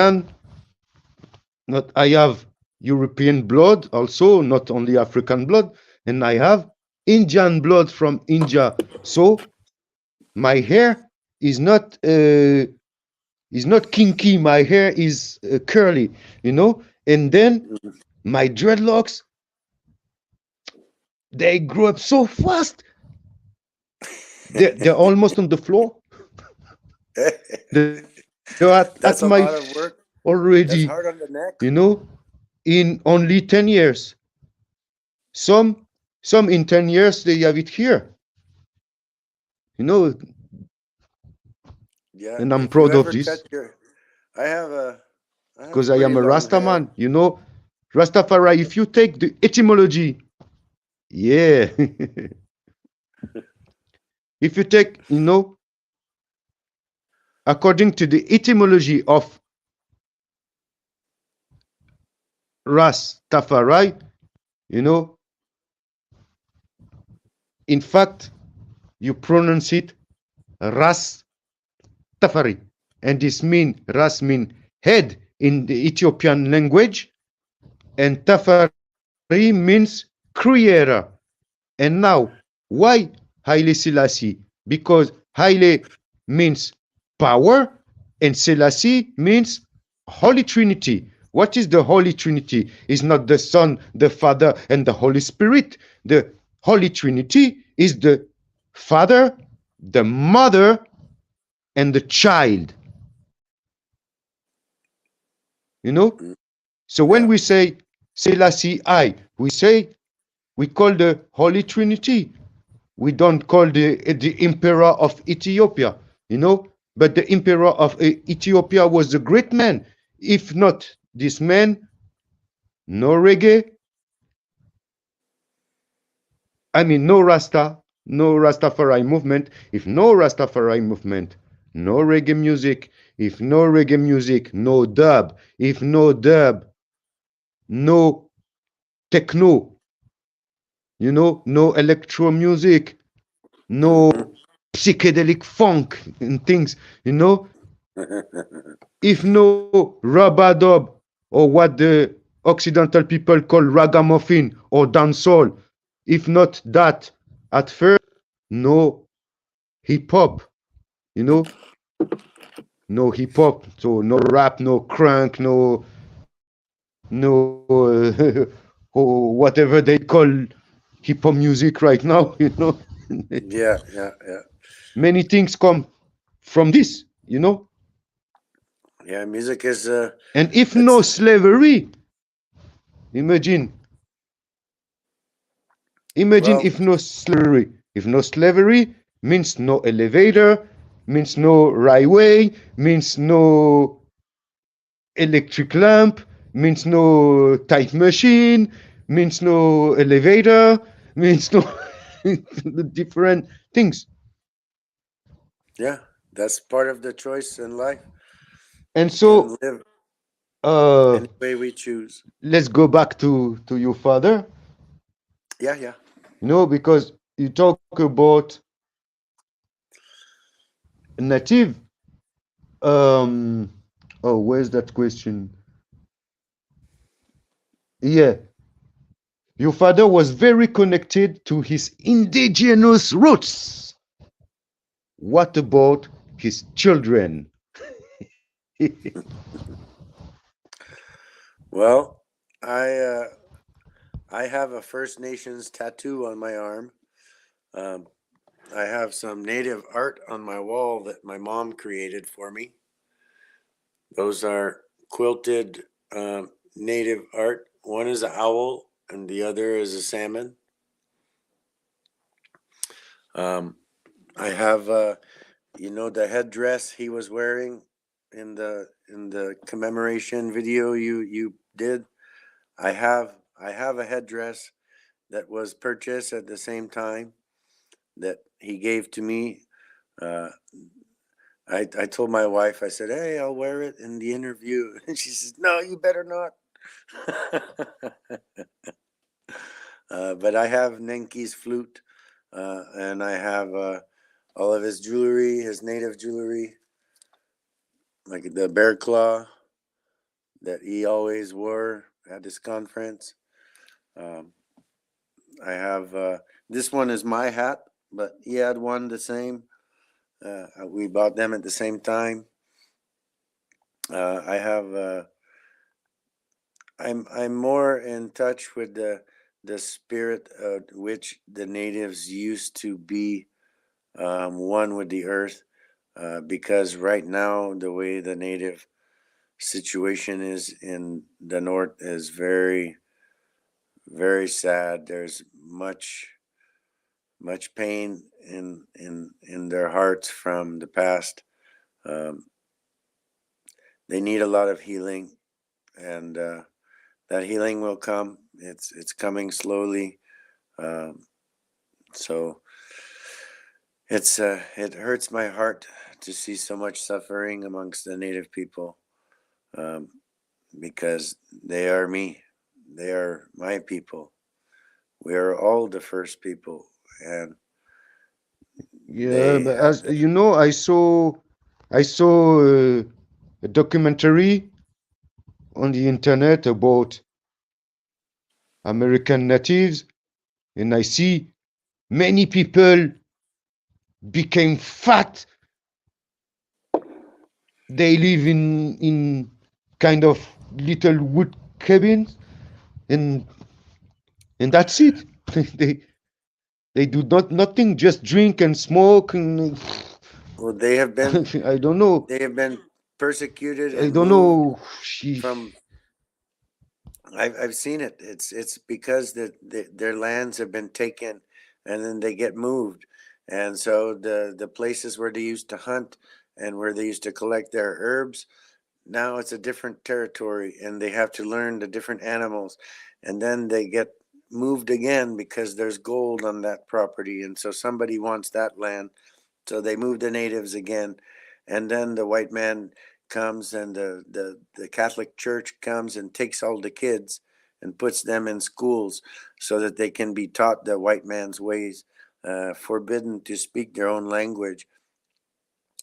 not I have European blood also, not only African blood, and I have Indian blood from India. So my hair is not kinky. My hair is curly, and then my dreadlocks, they grow up so fast. They're almost on the floor. They're at my That's a feet lot of work. already, That's hard on the neck. in only 10 years. Some in 10 years they have it here, you know, Yeah. and I'm If you proud of ever cut this your, I have a, I because have I pretty am a long Rasta hair. man. Rastafari, if you take the etymology, yeah, if you take, according to the etymology of Rastafari, you know, in fact, you pronounce it Rastafari, and this Ras mean head in the Ethiopian language, and Tafari means creator. And now, why Haile Selassie? Because Haile means power, and Selassie means Holy Trinity. What is the Holy Trinity? It's not the Son, the Father, and the Holy Spirit. The Holy Trinity is the Father, the Mother, and the child. You know? Mm, So when yeah. we say Selassie I, we call the Holy Trinity. We don't call the emperor of Ethiopia, but the emperor of Ethiopia was a great man. If not this man, no reggae, I mean no Rasta, no Rastafari movement. If no Rastafari movement, no reggae music. If no reggae music, no dub. If no dub, no techno, no electro music, no Hmm. psychedelic funk and things, if no rabadub, or what the Occidental people call ragamuffin or dancehall, if not that at first, no hip hop, you know, no hip hop, so no rap, no crunk, no or whatever they call hip hop music right now. Yeah, yeah, yeah, Many things come from this. yeah. Music is And if it's no slavery, imagine, imagine well, if no slavery. If no slavery means no elevator, means no railway, means no electric lamp, means no type machine, means no elevator, means no different things. yeah. That's part of the choice in life. And We can so, live uh, any way we choose. let's go back to your father, Yeah, yeah. because you talk about native. Um, oh, where's that question? Yeah, your father was very connected to his indigenous roots. What about his children? Well, I uh, I have a First Nations tattoo on my arm. Um, I have some native art on my wall that my mom created for me. Those are quilted native art. One is an owl, and the other is a salmon. Um, I have, the headdress he was wearing in the commemoration video you did. I have a headdress that was purchased at the same time that he gave to me. Uh, I told my wife, I said, "Hey, I'll wear it in the interview," and she says, "No, you better not." But I have Nenki's flute, and I have all of his jewelry, his native jewelry, like the bear claw that he always wore at his conference. Um, I have this one is my hat, but he had one the same. We bought them at the same time. I have. I'm more in touch with the spirit which the natives used to be, one with the earth, because right now the way the native situation is in the north is very, very sad. There's much pain in their hearts from the past. Um, they need a lot of healing, and that healing will come. It's coming slowly. Um, so it hurts my heart to see so much suffering amongst the native people, um, because they are me. They are my people. We are all the first people, and Yeah, they but have as the. you know, I saw a documentary on the internet about American natives, and I see many people became fat. They live in kind of little wood cabins, and and that's it. they they do nothing, just drink and smoke, and Well, they have been I don't know. they have been persecuted I and don't moved know. She, from. I've seen it. It's because their lands have been taken, and then they get moved, and so the places where they used to hunt and where they used to collect their herbs, now it's a different territory, and they have to learn the different animals, and then they get moved again because there's gold on that property, and so somebody wants that land, so they move the natives again, and then the white man comes, and the Catholic Church comes and takes all the kids and puts them in schools so that they can be taught the white man's ways, forbidden to speak their own language.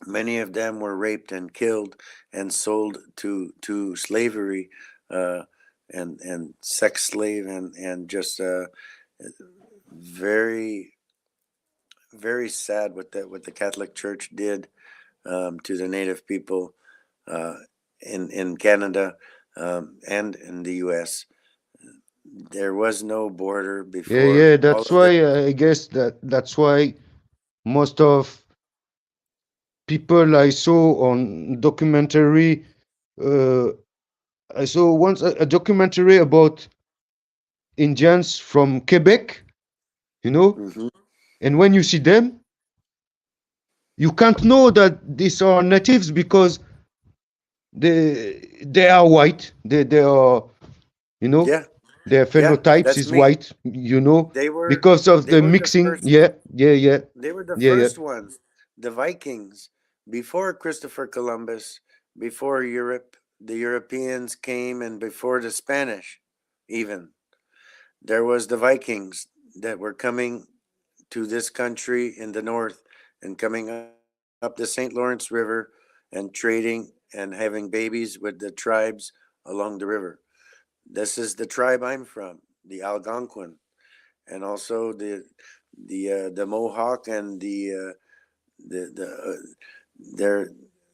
Many of them were raped and killed and sold to slavery, uh, and sex slave, and just very, very sad what the Catholic Church did, to the Native people, uh, in Canada, and in the U.S. There was no border yeah, before yeah. all That's of the. why I guess that's why most of people I saw on documentary. Uh, I saw once a documentary about Indians from Quebec, you know, Mhm. and when you see them, you can't know that these are natives because they are white. They are, you know, Yeah, their yeah, phenotypes that's is me. white, you know, They were because of they the were the mixing. first. Yeah, yeah, yeah, They were the yeah, yeah. first ones, the Vikings, before Christopher Columbus, before Europe, the Europeans came, and before the Spanish, even. There was the Vikings that were coming to this country in the north and coming up the St. Lawrence River and trading and having babies with the tribes along the river. This is the tribe I'm from, the Algonquin, and also the Mohawk and the they're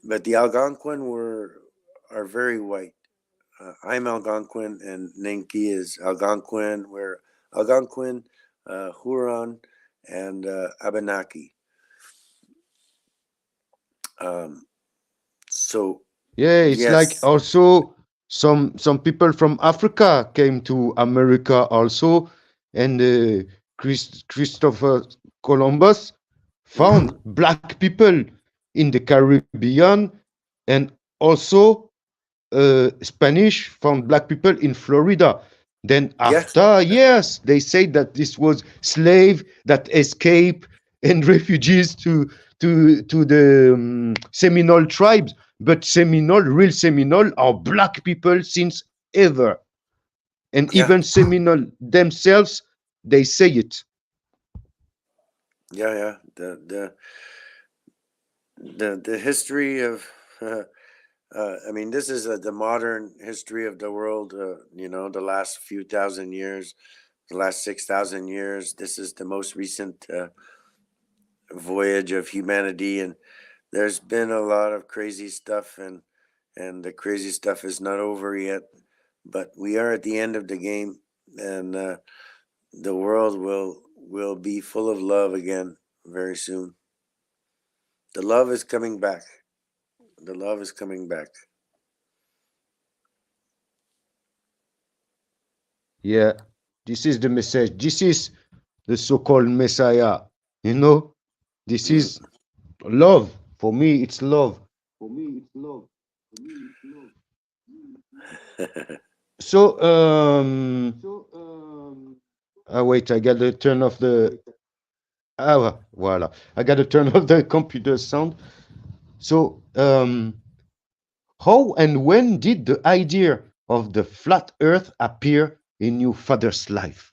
but the Algonquin were are very white. I'm Algonquin and Nenki is Algonquin. We're Algonquin, Huron, and Abenaki. Um, so Yeah, it's like yes, also some people from Africa came to America also, and Christopher Columbus found hmm black people in the Caribbean, and also Spanish found black people in Florida. Then yes, after, yes, they say that this was slave that escape and refugees to the Seminole tribes. But Seminole, real Seminole, are black people since ever, and yeah, even Seminole themselves, they say it. yeah. The history of I mean, this is the modern history of the world. The last few thousand years, the last 6,000 years. This is the most recent voyage of humanity, and there's been a lot of crazy stuff, and the crazy stuff is not over yet. But we are at the end of the game, and the world will be full of love again very soon. The love is coming back. The love is coming back. Yeah, this is the message. This is the so-called Messiah. You know, this Mm. is love. For me, it's love. So, wait, I gotta turn off the. Voila. I gotta turn off the computer sound. So, how and when did the idea of the flat Earth appear in your father's life?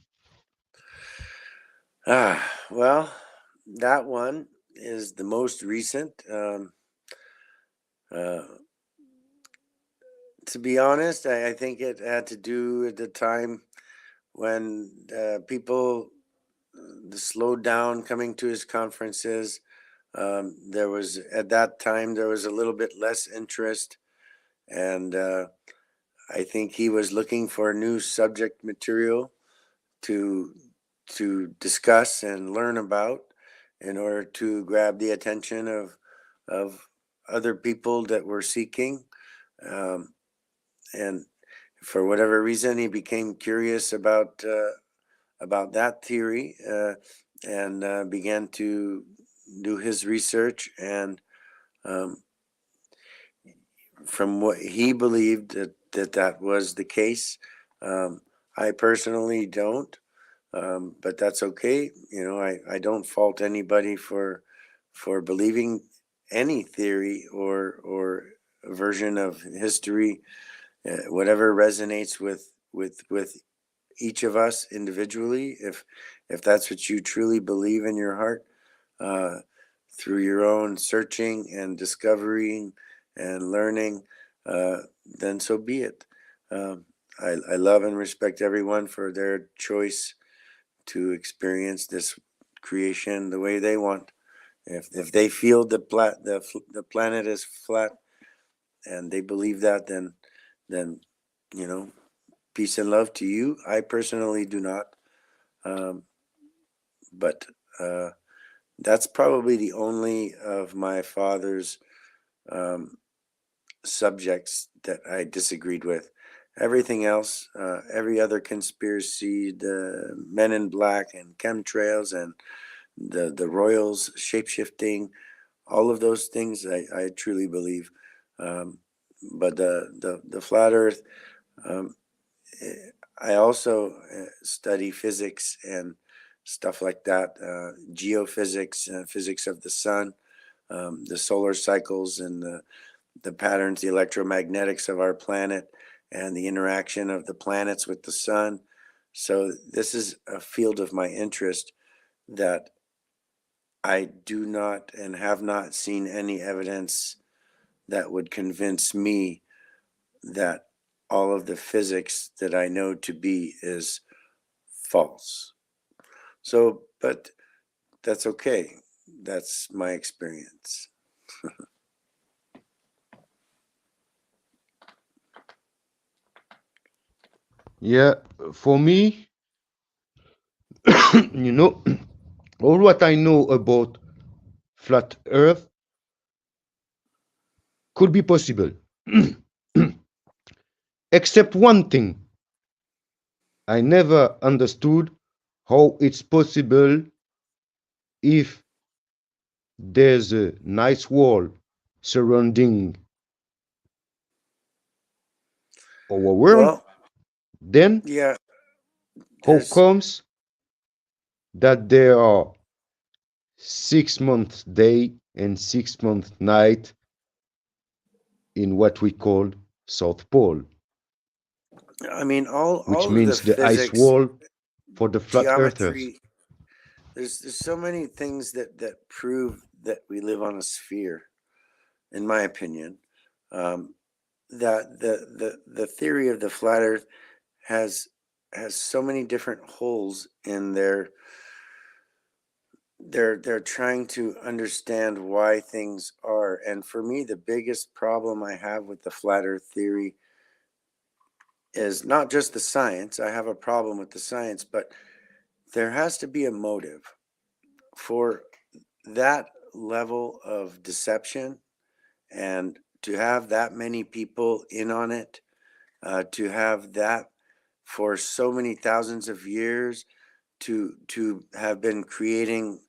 Well, that one is the most recent. Uh, to be honest, I think it had to do at the time when people slowed down coming to his conferences. There was at that time there was a little bit less interest, and I think he was looking for new subject material to discuss and learn about in order to grab the attention of other people that were seeking. Um, and for whatever reason, he became curious about that theory, and began to do his research. And um, from what he believed that was the case, um, I personally don't. But that's okay. I don't fault anybody for believing any theory or version of history, whatever resonates with each of us individually. If that's what you truly believe in your heart, uh, through your own searching and discovering and learning, uh, then so be it. I love and respect everyone for their choice to experience this creation the way they want. If they feel the planet is flat and they believe that, then you know peace and love to you. I personally do not, um, but that's probably the only of my father's um, subjects that I disagreed with. Everything else, every other conspiracy, the Men in Black and chemtrails and the royals shapeshifting, all of those things I truly believe. Um, but the flat Earth, um, I also study physics and stuff like that, geophysics, physics of the sun, the solar cycles, and the patterns, the electromagnetics of our planet, and the interaction of the planets with the sun. So this is a field of my interest that I do not and have not seen any evidence that would convince me that all of the physics that I know to be is false. So, but that's okay. That's my experience. Yeah, for me, you know, all what I know about flat Earth could be possible, except one thing. I never understood how it's possible if there's a nice wall surrounding our world, Well, then yeah, how there's comes that there are 6 months day and 6 months night in what we call South Pole, I mean which all of the means the ice physics, wall for the flat earthers. geometry, there's so many things that prove that we live on a sphere, in my opinion. Um, that the theory of the flat earth has has so many different holes in their they're trying to understand why things are. And for me, the biggest problem I have with the flat earth theory is not just the science. I have a problem with the science, but there has to be a motive for that level of deception, and to have that many people in on it, to have that for so many thousands of years, to have been creating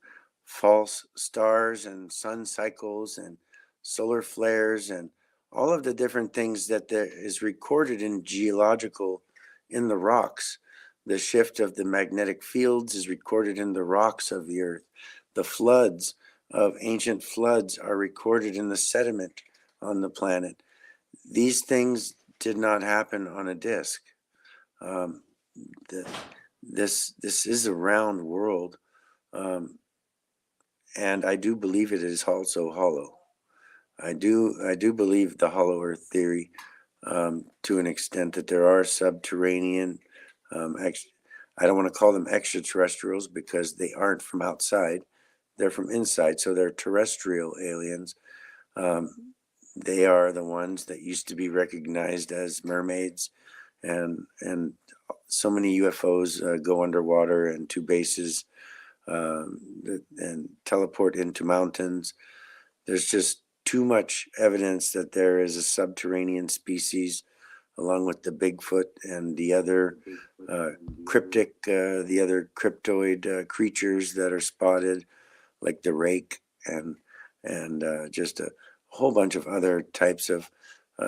false stars and sun cycles and solar flares and all of the different things that there is recorded in geological in the rocks. The shift of the magnetic fields is recorded in the rocks of the earth. The floods of ancient floods are recorded in the sediment on the planet. These things did not happen on a disk. Um, the, this is a round world, um, and I do believe it is also hollow. I do believe the hollow Earth theory, to an extent, that there are subterranean. Ex- I don't want to call them extraterrestrials because they aren't from outside; they're from inside. So they're terrestrial aliens. Um, they are the ones that used to be recognized as mermaids, and so many UFOs go underwater and to bases, and teleport into mountains. There's just too much evidence that there is a subterranean species, along with the Bigfoot and the other uh, the other cryptoid creatures that are spotted, like the rake, and just a whole bunch of other types of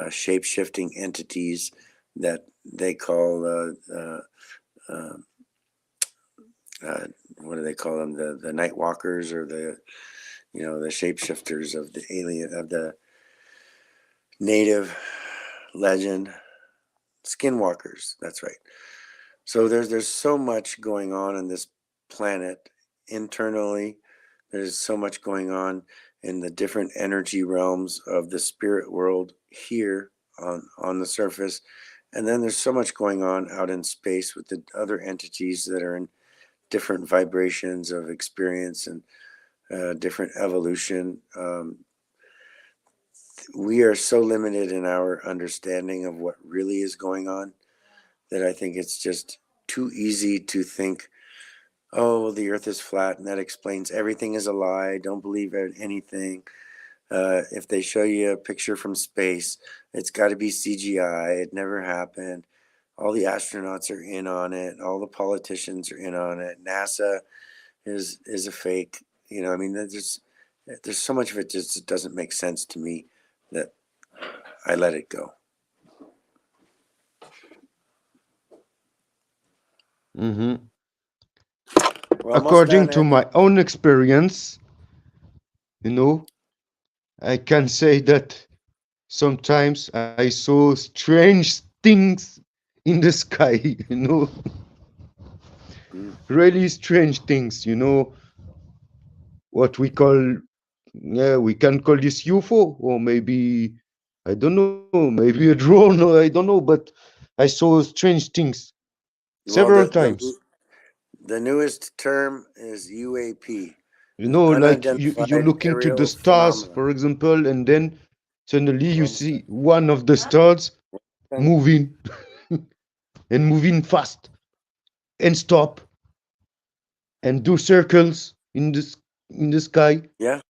shape shifting entities that they call uh, uh, what do they call them, the night walkers, or the the shapeshifters of the alien, of the native legend, skinwalkers. That's right. So there's so much going on in this planet internally. There's so much going on in the different energy realms of the spirit world here on the surface. And then there's so much going on out in space with the other entities that are in different vibrations of experience and different evolution. We are so limited in our understanding of what really is going on that I think it's just too easy to think, oh, well, the earth is flat and that explains everything is a lie. Don't believe anything. If they show you a picture from space, it's got to be CGI. It never happened. All the astronauts are in on it. All the politicians are in on it. NASA is a fake. I mean, there's so much of it just doesn't make sense to me that I let it go. Mhm. We're almost According done, to Eddie. my own experience, you know, I can say that sometimes I saw strange things in the sky, Mm. really strange things, what we call, yeah, we can call this UFO, or maybe, I don't know, maybe a drone, or I don't know, but I saw strange things Well, several times. the newest term is UAP, Like you unidentified look into the aerial stars, phenomenon. for example, and then suddenly We're you almost done. see one of the stars Done. moving and moving fast and stop. and do circles in the sky, Yeah,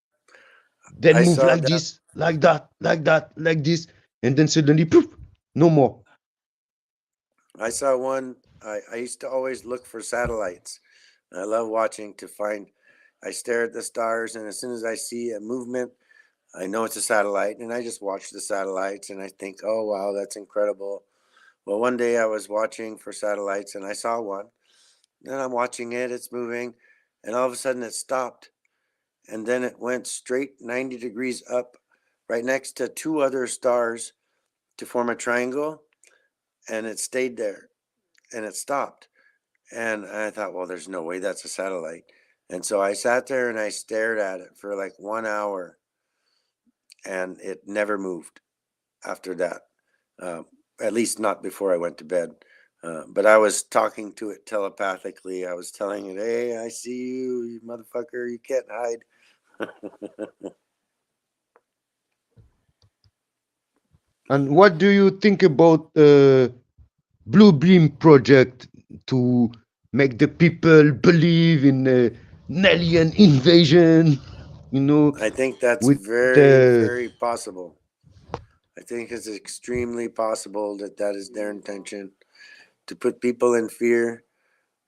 then I move saw like that. this, like that, like that, like this, and then suddenly poof, no more. I saw one. I used to always look for satellites. I love watching to find. I stare at the stars, and as soon as I see a movement, I know it's a satellite, and I just watch the satellites, and I think, "Oh wow, that's incredible." Well, one day I was watching for satellites, and I saw one. Then I'm watching it; it's moving, and all of a sudden it stopped, and then it went straight 90 degrees up, right next to two other stars to form a triangle, and it stayed there, and it stopped. And I thought, well, there's no way that's a satellite. And so I sat there and I stared at it for like 1 hour, and it never moved after that. Uh, at least not before I went to bed. But I was talking to it telepathically. I was telling it, "Hey, I see you, you motherfucker. You can't hide." And what do you think about Blue Beam project to make the people believe in an alien invasion? You know, I think that's with very, the very possible. I think it's extremely possible that that is their intention to put people in fear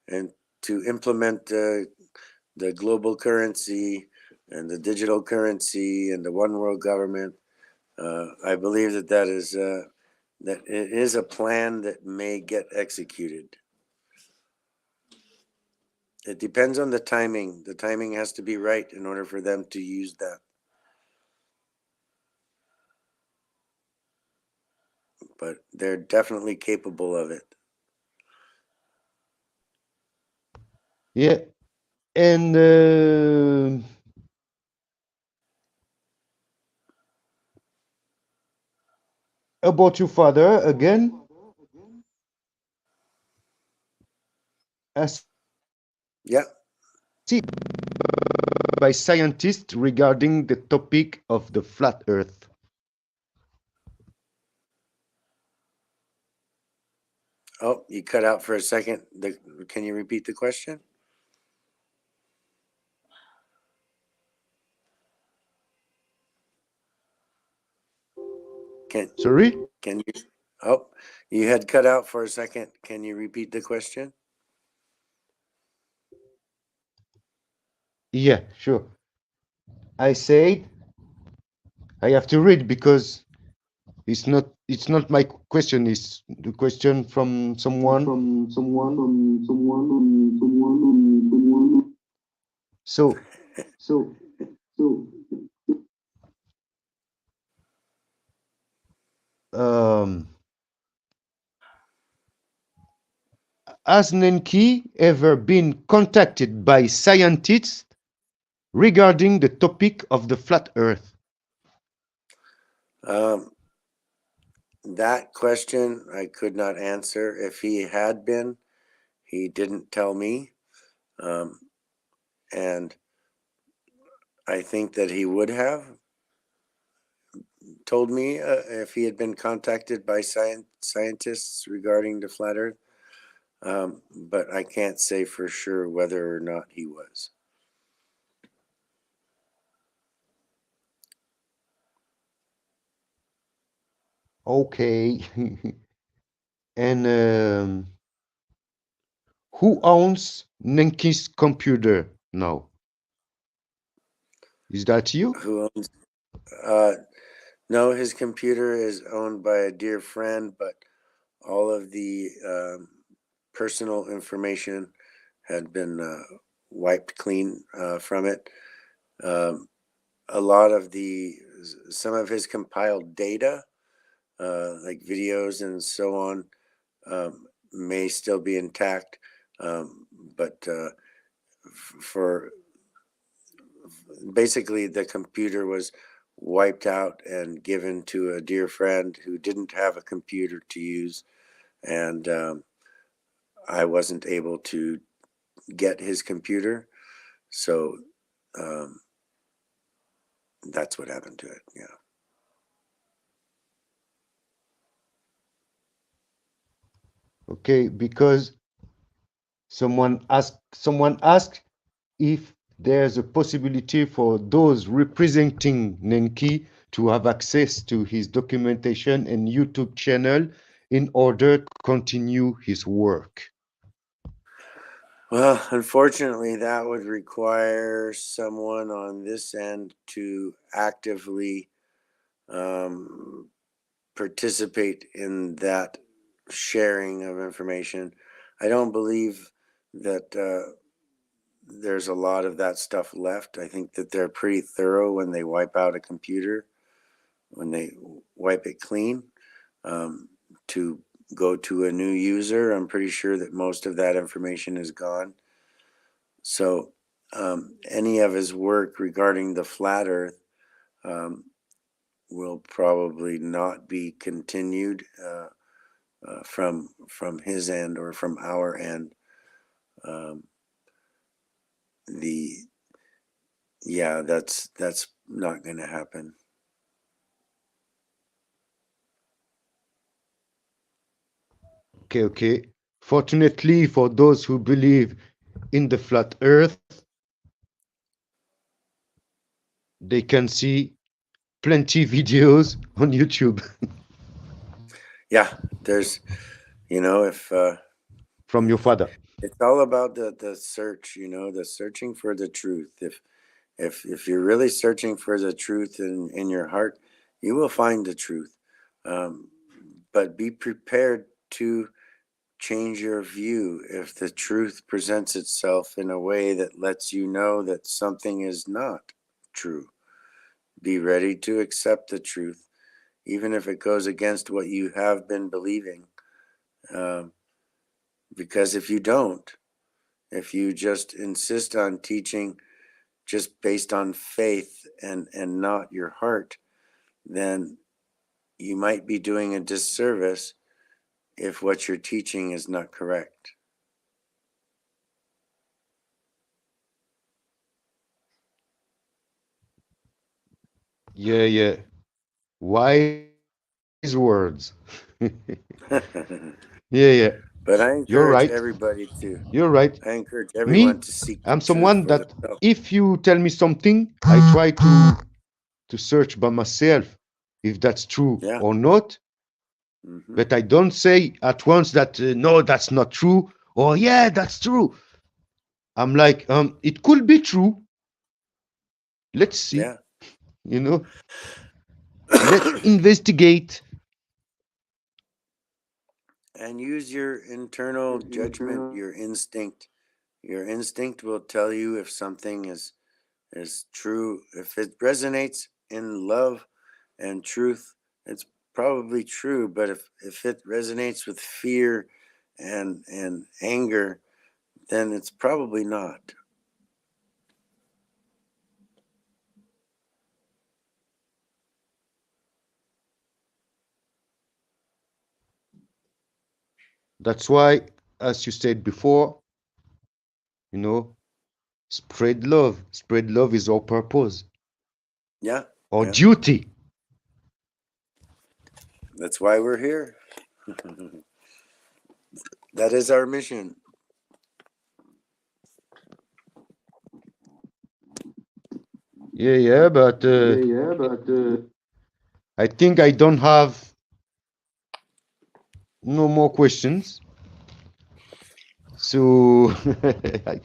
and to implement the global currency and the digital currency and the one world government. I believe that that it is a plan that may get executed. It depends on the timing. The timing has to be right in order for them to use that. But they're definitely capable of it. yeah, and about your father again, I Yeah. see by scientists regarding the topic of the flat Earth. Oh, you cut out for a second. Can you repeat the question? Can Sorry? can you? Oh, you had cut out for a second. Can you repeat the question? Yeah, sure. I said I have to read because it's not my question, it's the question from someone. So um has Nenki ever been contacted by scientists regarding the topic of the flat Earth? Um, that question I could not answer. If he had been, he didn't tell me. Um, and I think that he would have told me if he had been contacted by scientists regarding the flat Earth. But I can't say for sure whether or not he was. Okay. And who owns Nenki's computer now? Is that you? Who owns? Uh, no, his computer is owned by a dear friend, but all of the personal information had been wiped clean from it. Um, a lot of some of his compiled data, like videos and so on, may still be intact, but for basically the computer was wiped out and given to a dear friend who didn't have a computer to use, and I wasn't able to get his computer, so um, that's what happened to it. Yeah. Okay, because someone asked if there's a possibility for those representing Nenki to have access to his documentation and YouTube channel in order to continue his work. Well, unfortunately, that would require someone on this end to actively um, participate in that sharing of information. I don't believe that there's a lot of that stuff left. I think that they're pretty thorough when they wipe out a computer, when they wipe it clean to go to a new user. I'm pretty sure that most of that information is gone. So any of his work regarding the flat earth um, will probably not be continued from his end or from our end. Um, the yeah, that's not going to happen. Okay, okay. Fortunately, for those who believe in the flat earth, they can see plenty videos on YouTube Yeah, there's if from your father. it's all about the search, the searching for the truth. If you're really searching for the truth in your heart, you will find the truth. Um, but be prepared to change your view if the truth presents itself in a way that lets you know that something is not true. Be ready to accept the truth, even if it goes against what you have been believing. Um, because if you don't, if you just insist on teaching just based on faith and not your heart, then you might be doing a disservice if what you're teaching is not correct. Yeah, yeah. Wise words. Yeah, yeah. But I You're encourage right. everybody to, You're right. I encourage Me, everyone to seek the I'm truth someone for that themselves. if you tell me something, I try to search by myself if that's true Yeah. or not. Hmm. But I don't say at once that no, that's not true, or yeah, that's true. I'm like, it could be true. Let's see. Yeah. You know, let's investigate. And use your internal judgment, your instinct. Your instinct will tell you if something is true. If it resonates in love and truth, it's probably true. But if it resonates with fear and anger, then it's probably not. That's why, as you said before, you know, spread love. Spread love is our purpose, Yeah, our yeah. duty. That's why we're here. That is our mission. Yeah, yeah, but Yeah, yeah, but I think I don't have no more questions. So I,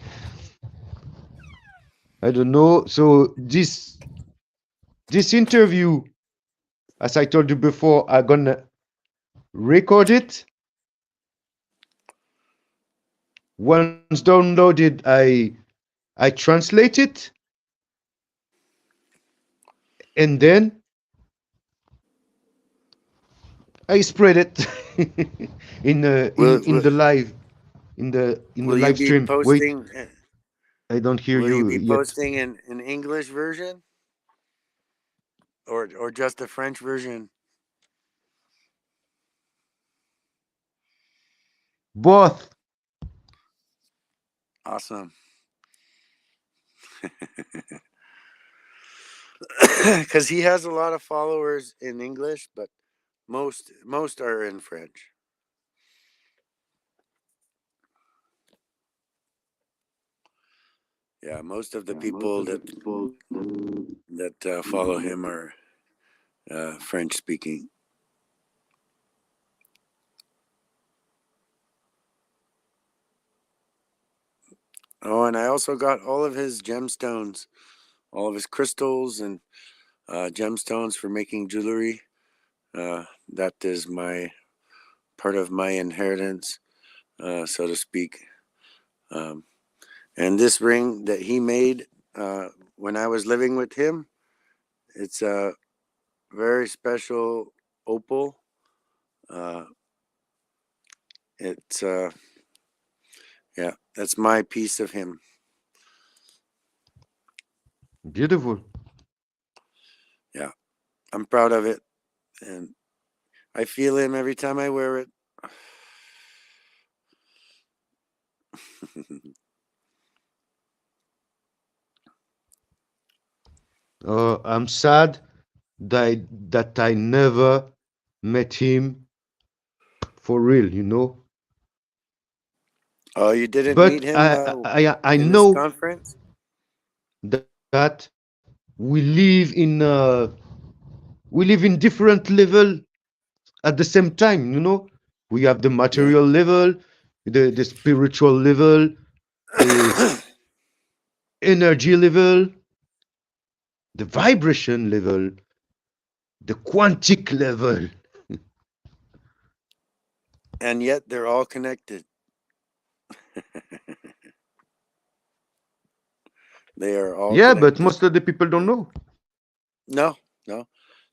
I don't know. So this interview, as I told you before, I'm gonna record it. Once downloaded, I translate it, and then I spread it in will the live in the will you live be stream. Wait, posting? I don't hear Will you you be yet. posting in an English version or just a French version? Both. Awesome. Because he has a lot of followers in English, but most are in French. Yeah, most of the people that follow him are French speaking. Oh, and I also got all of his gemstones, all of his crystals and gemstones for making jewelry. That is my part of my inheritance, so to speak. Um, and this ring that he made when I was living with him, it's a very special opal. Uh, it's yeah, that's my piece of him. Beautiful. Yeah, I'm proud of it, and I feel him every time I wear it. I'm sad that I never met him for real, you know. Oh, you didn't meet But him I in this know conference? that we live in different level at the same time, you know. We have the Yeah. material level, the spiritual level, the energy level, the vibration level, the quantic level. And yet they're all connected. They are all Yeah, but connected. most of the people don't know. No, no,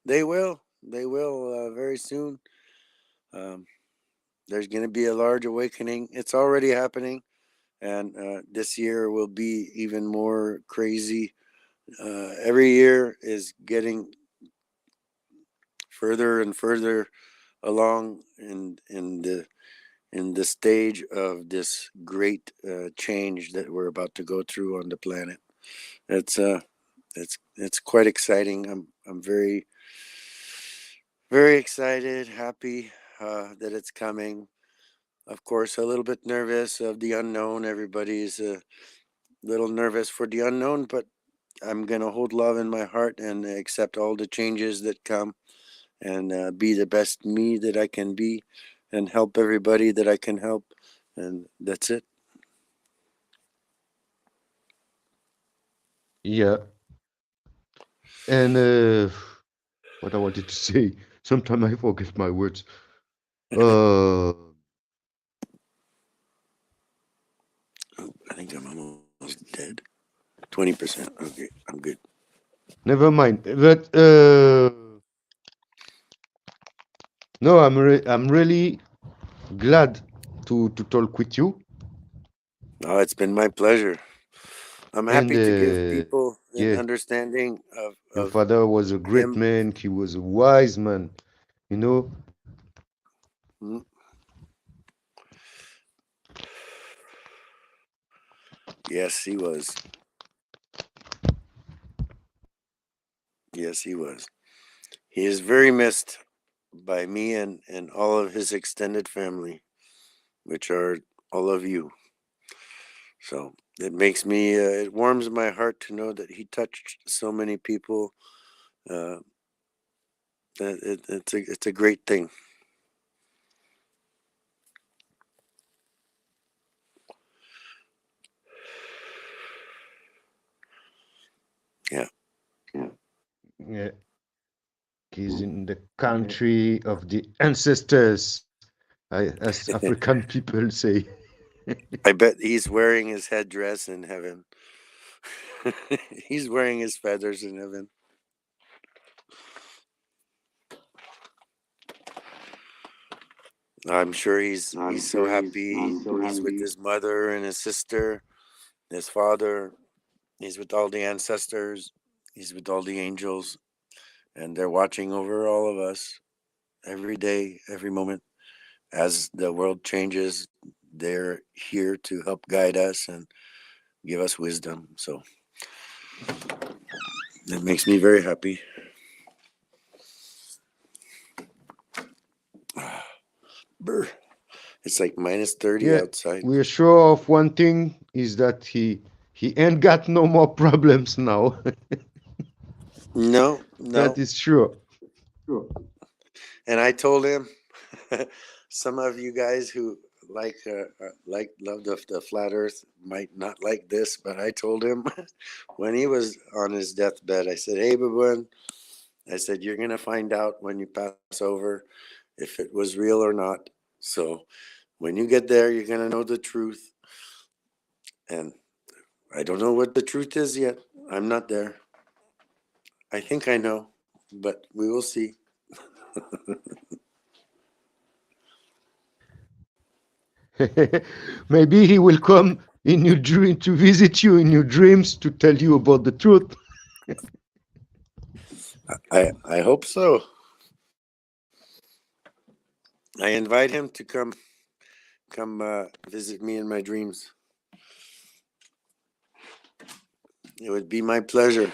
they will. They will very soon. Um, there's going to be a large awakening. It's already happening, and this year will be even more crazy. Every year is getting further and further along in the stage of this great change that we're about to go through on the planet. It's it's quite exciting. I'm very excited, happy that it's coming. Of course, a little bit nervous of the unknown. Everybody's a little nervous for the unknown, but I'm gonna hold love in my heart and accept all the changes that come and be the best me that I can be and help everybody that I can help. And that's it. Yeah, and what I wanted to say. Sometimes I forget my words. Uh, I think I'm almost dead. 20%. Okay, I'm good. Never mind. But no, I'm really glad to talk with you. Oh, it's been my pleasure. I'm And happy to give people an yeah, understanding your of father was a great him. man. He was a wise man. You know. Mm, yes, he was. Yes, he was. He is very missed by me and all of his extended family, which are all of you. So it makes me, it warms my heart to know that he touched so many people. Uh, it's a great thing. Yeah. Yeah, he's in the country of the ancestors, as African people say. I bet he's wearing his headdress in heaven. He's wearing his feathers in heaven. I'm sure he's so happy. He's with his mother and his sister, his father. He's with all the ancestors. He's with all the angels, and they're watching over all of us every day, every moment. As the world changes, they're here to help guide us and give us wisdom. So it makes me very happy. Brr. It's like minus 30 Yeah, outside. we are sure of one thing is that he he ain't got no more problems now. No, That no. is sure. And I told him, some of you guys who love the flat Earth might not like this, but I told him when he was on his deathbed, I said, "Hey, Babun," I said, "you're gonna find out when you pass over if it was real or not. So when you get there, you're gonna know the truth. And I don't know what the truth is yet. I'm not there. I think I know, but we will see." Maybe he will come in your dream to visit you in your dreams to tell you about the truth. I hope so. I invite him to come visit me in my dreams. It would be my pleasure.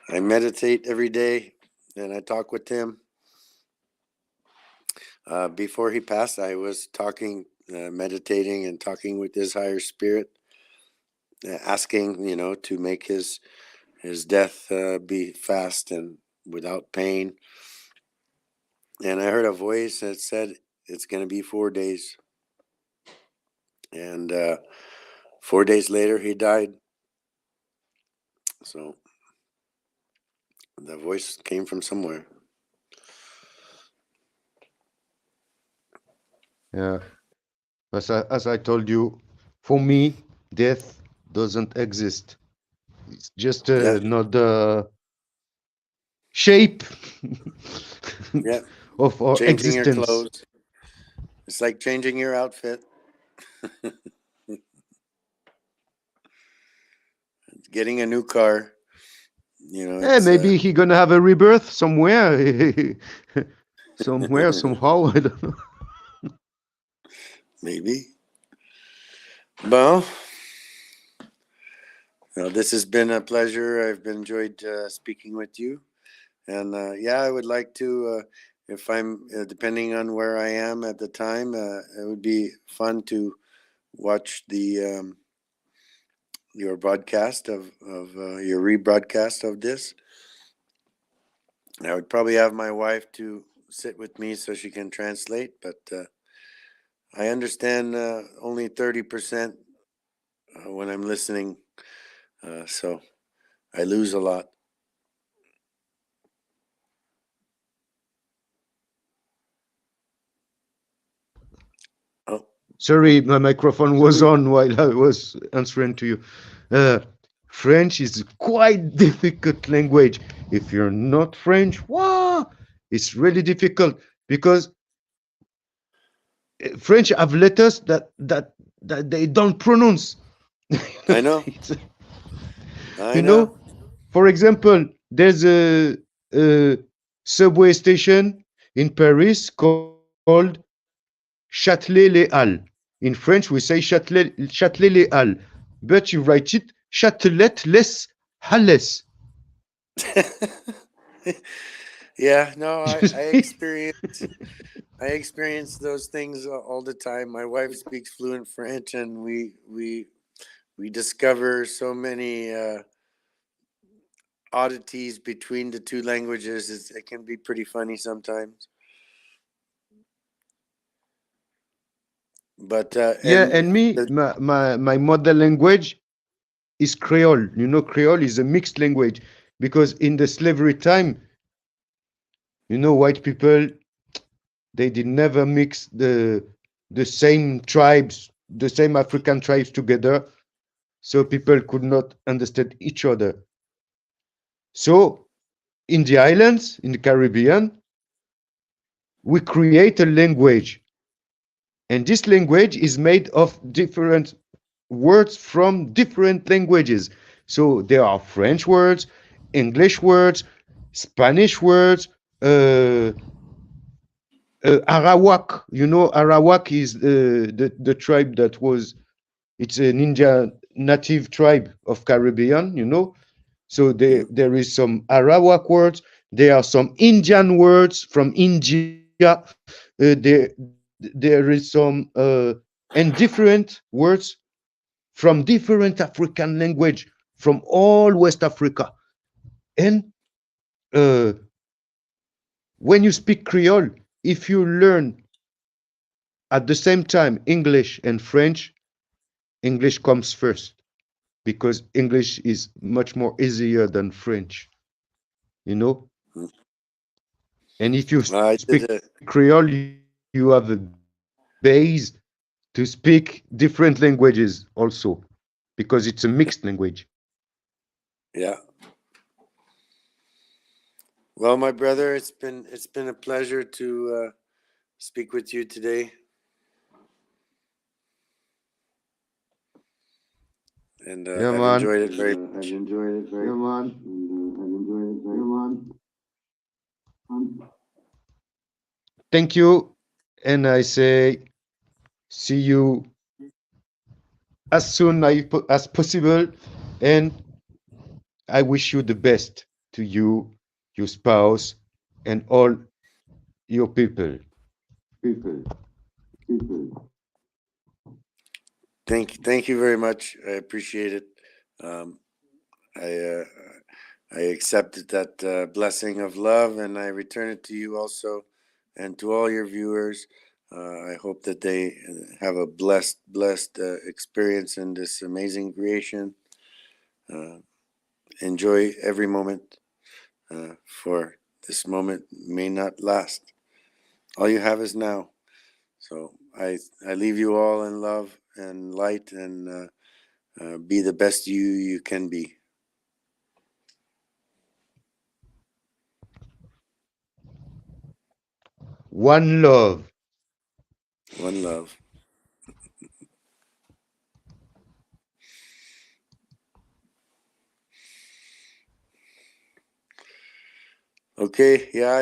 I meditate every day, and I talk with him. Before he passed, I was talking, meditating, and talking with his higher spirit, asking, to make his death be fast and without pain. And I heard a voice that said it's going to be 4 days. And 4 days later, he died. So the voice came from somewhere. Yeah. As I told you, for me, death doesn't exist. It's just Yeah, another shape yeah. of our Changing your existence. clothes. It's like changing your outfit, getting a new car. Eh, It's maybe he gonna have a rebirth somewhere, somewhere, somehow. I don't know. maybe. Well, this has been a pleasure. I've been enjoyed speaking with you. And yeah, I would like to, if I'm, depending on where I am at the time, it would be fun to watch your broadcast of your rebroadcast of this. I would probably have my wife to sit with me so she can translate, but I understand only 30% when I'm listening, so I lose a lot. Oh, Sorry, my microphone was on while I was answering to you. Uh, French is quite difficult language. If you're not French, wow, it's really difficult because French have letters that they don't pronounce. I know, It's- I you know. know, for example, there's a subway station in Paris called Châtelet-Les Halles. In French, we say Châtelet-Les Halles, but you write it Châtelet-les Halles. Yeah, no, You I see? experience those things all the time. My wife speaks fluent French, and we discover so many oddities between the two languages. It can be pretty funny sometimes. But Yeah, and and me, the, my mother language is Creole. You know, Creole is a mixed language because in the slavery time, white people they did never mix the same tribes, the same African tribes together, so people could not understand each other. So in the islands, in the Caribbean, we create a language, and this language is made of different words from different languages. So there are French words, English words, Spanish words, uh, Arawak. Arawak is the tribe that was, it's an Indian native tribe of Caribbean. So there is some Arawak words. There are some Indian words from India. There is some and different words from different African language from all West Africa. And uh, when you speak Creole, if you learn at the same time English and French, English comes first because English is much more easier than French, you know. And if you I speak did it. Creole, you have a base to speak different languages also because it's a mixed language. Yeah. Well, my brother, it's been a pleasure to speak with you today, and Yeah, I've man. enjoyed it very I've much. enjoyed it very yeah, man. I've enjoyed it very much. Thank you. And I say, see you as soon as possible. And I wish you the best to you, your spouse, and all your people. People. People. Thank you very much. I appreciate it. Um, I I accepted that blessing of love, and I return it to you also, and to all your viewers. I hope that they have a blessed experience in this amazing creation. Uh, Enjoy every moment, for this moment may not last. All you have is now. So I leave you all in love and light, and be the best you can be. One love. One love. Okay, yeah.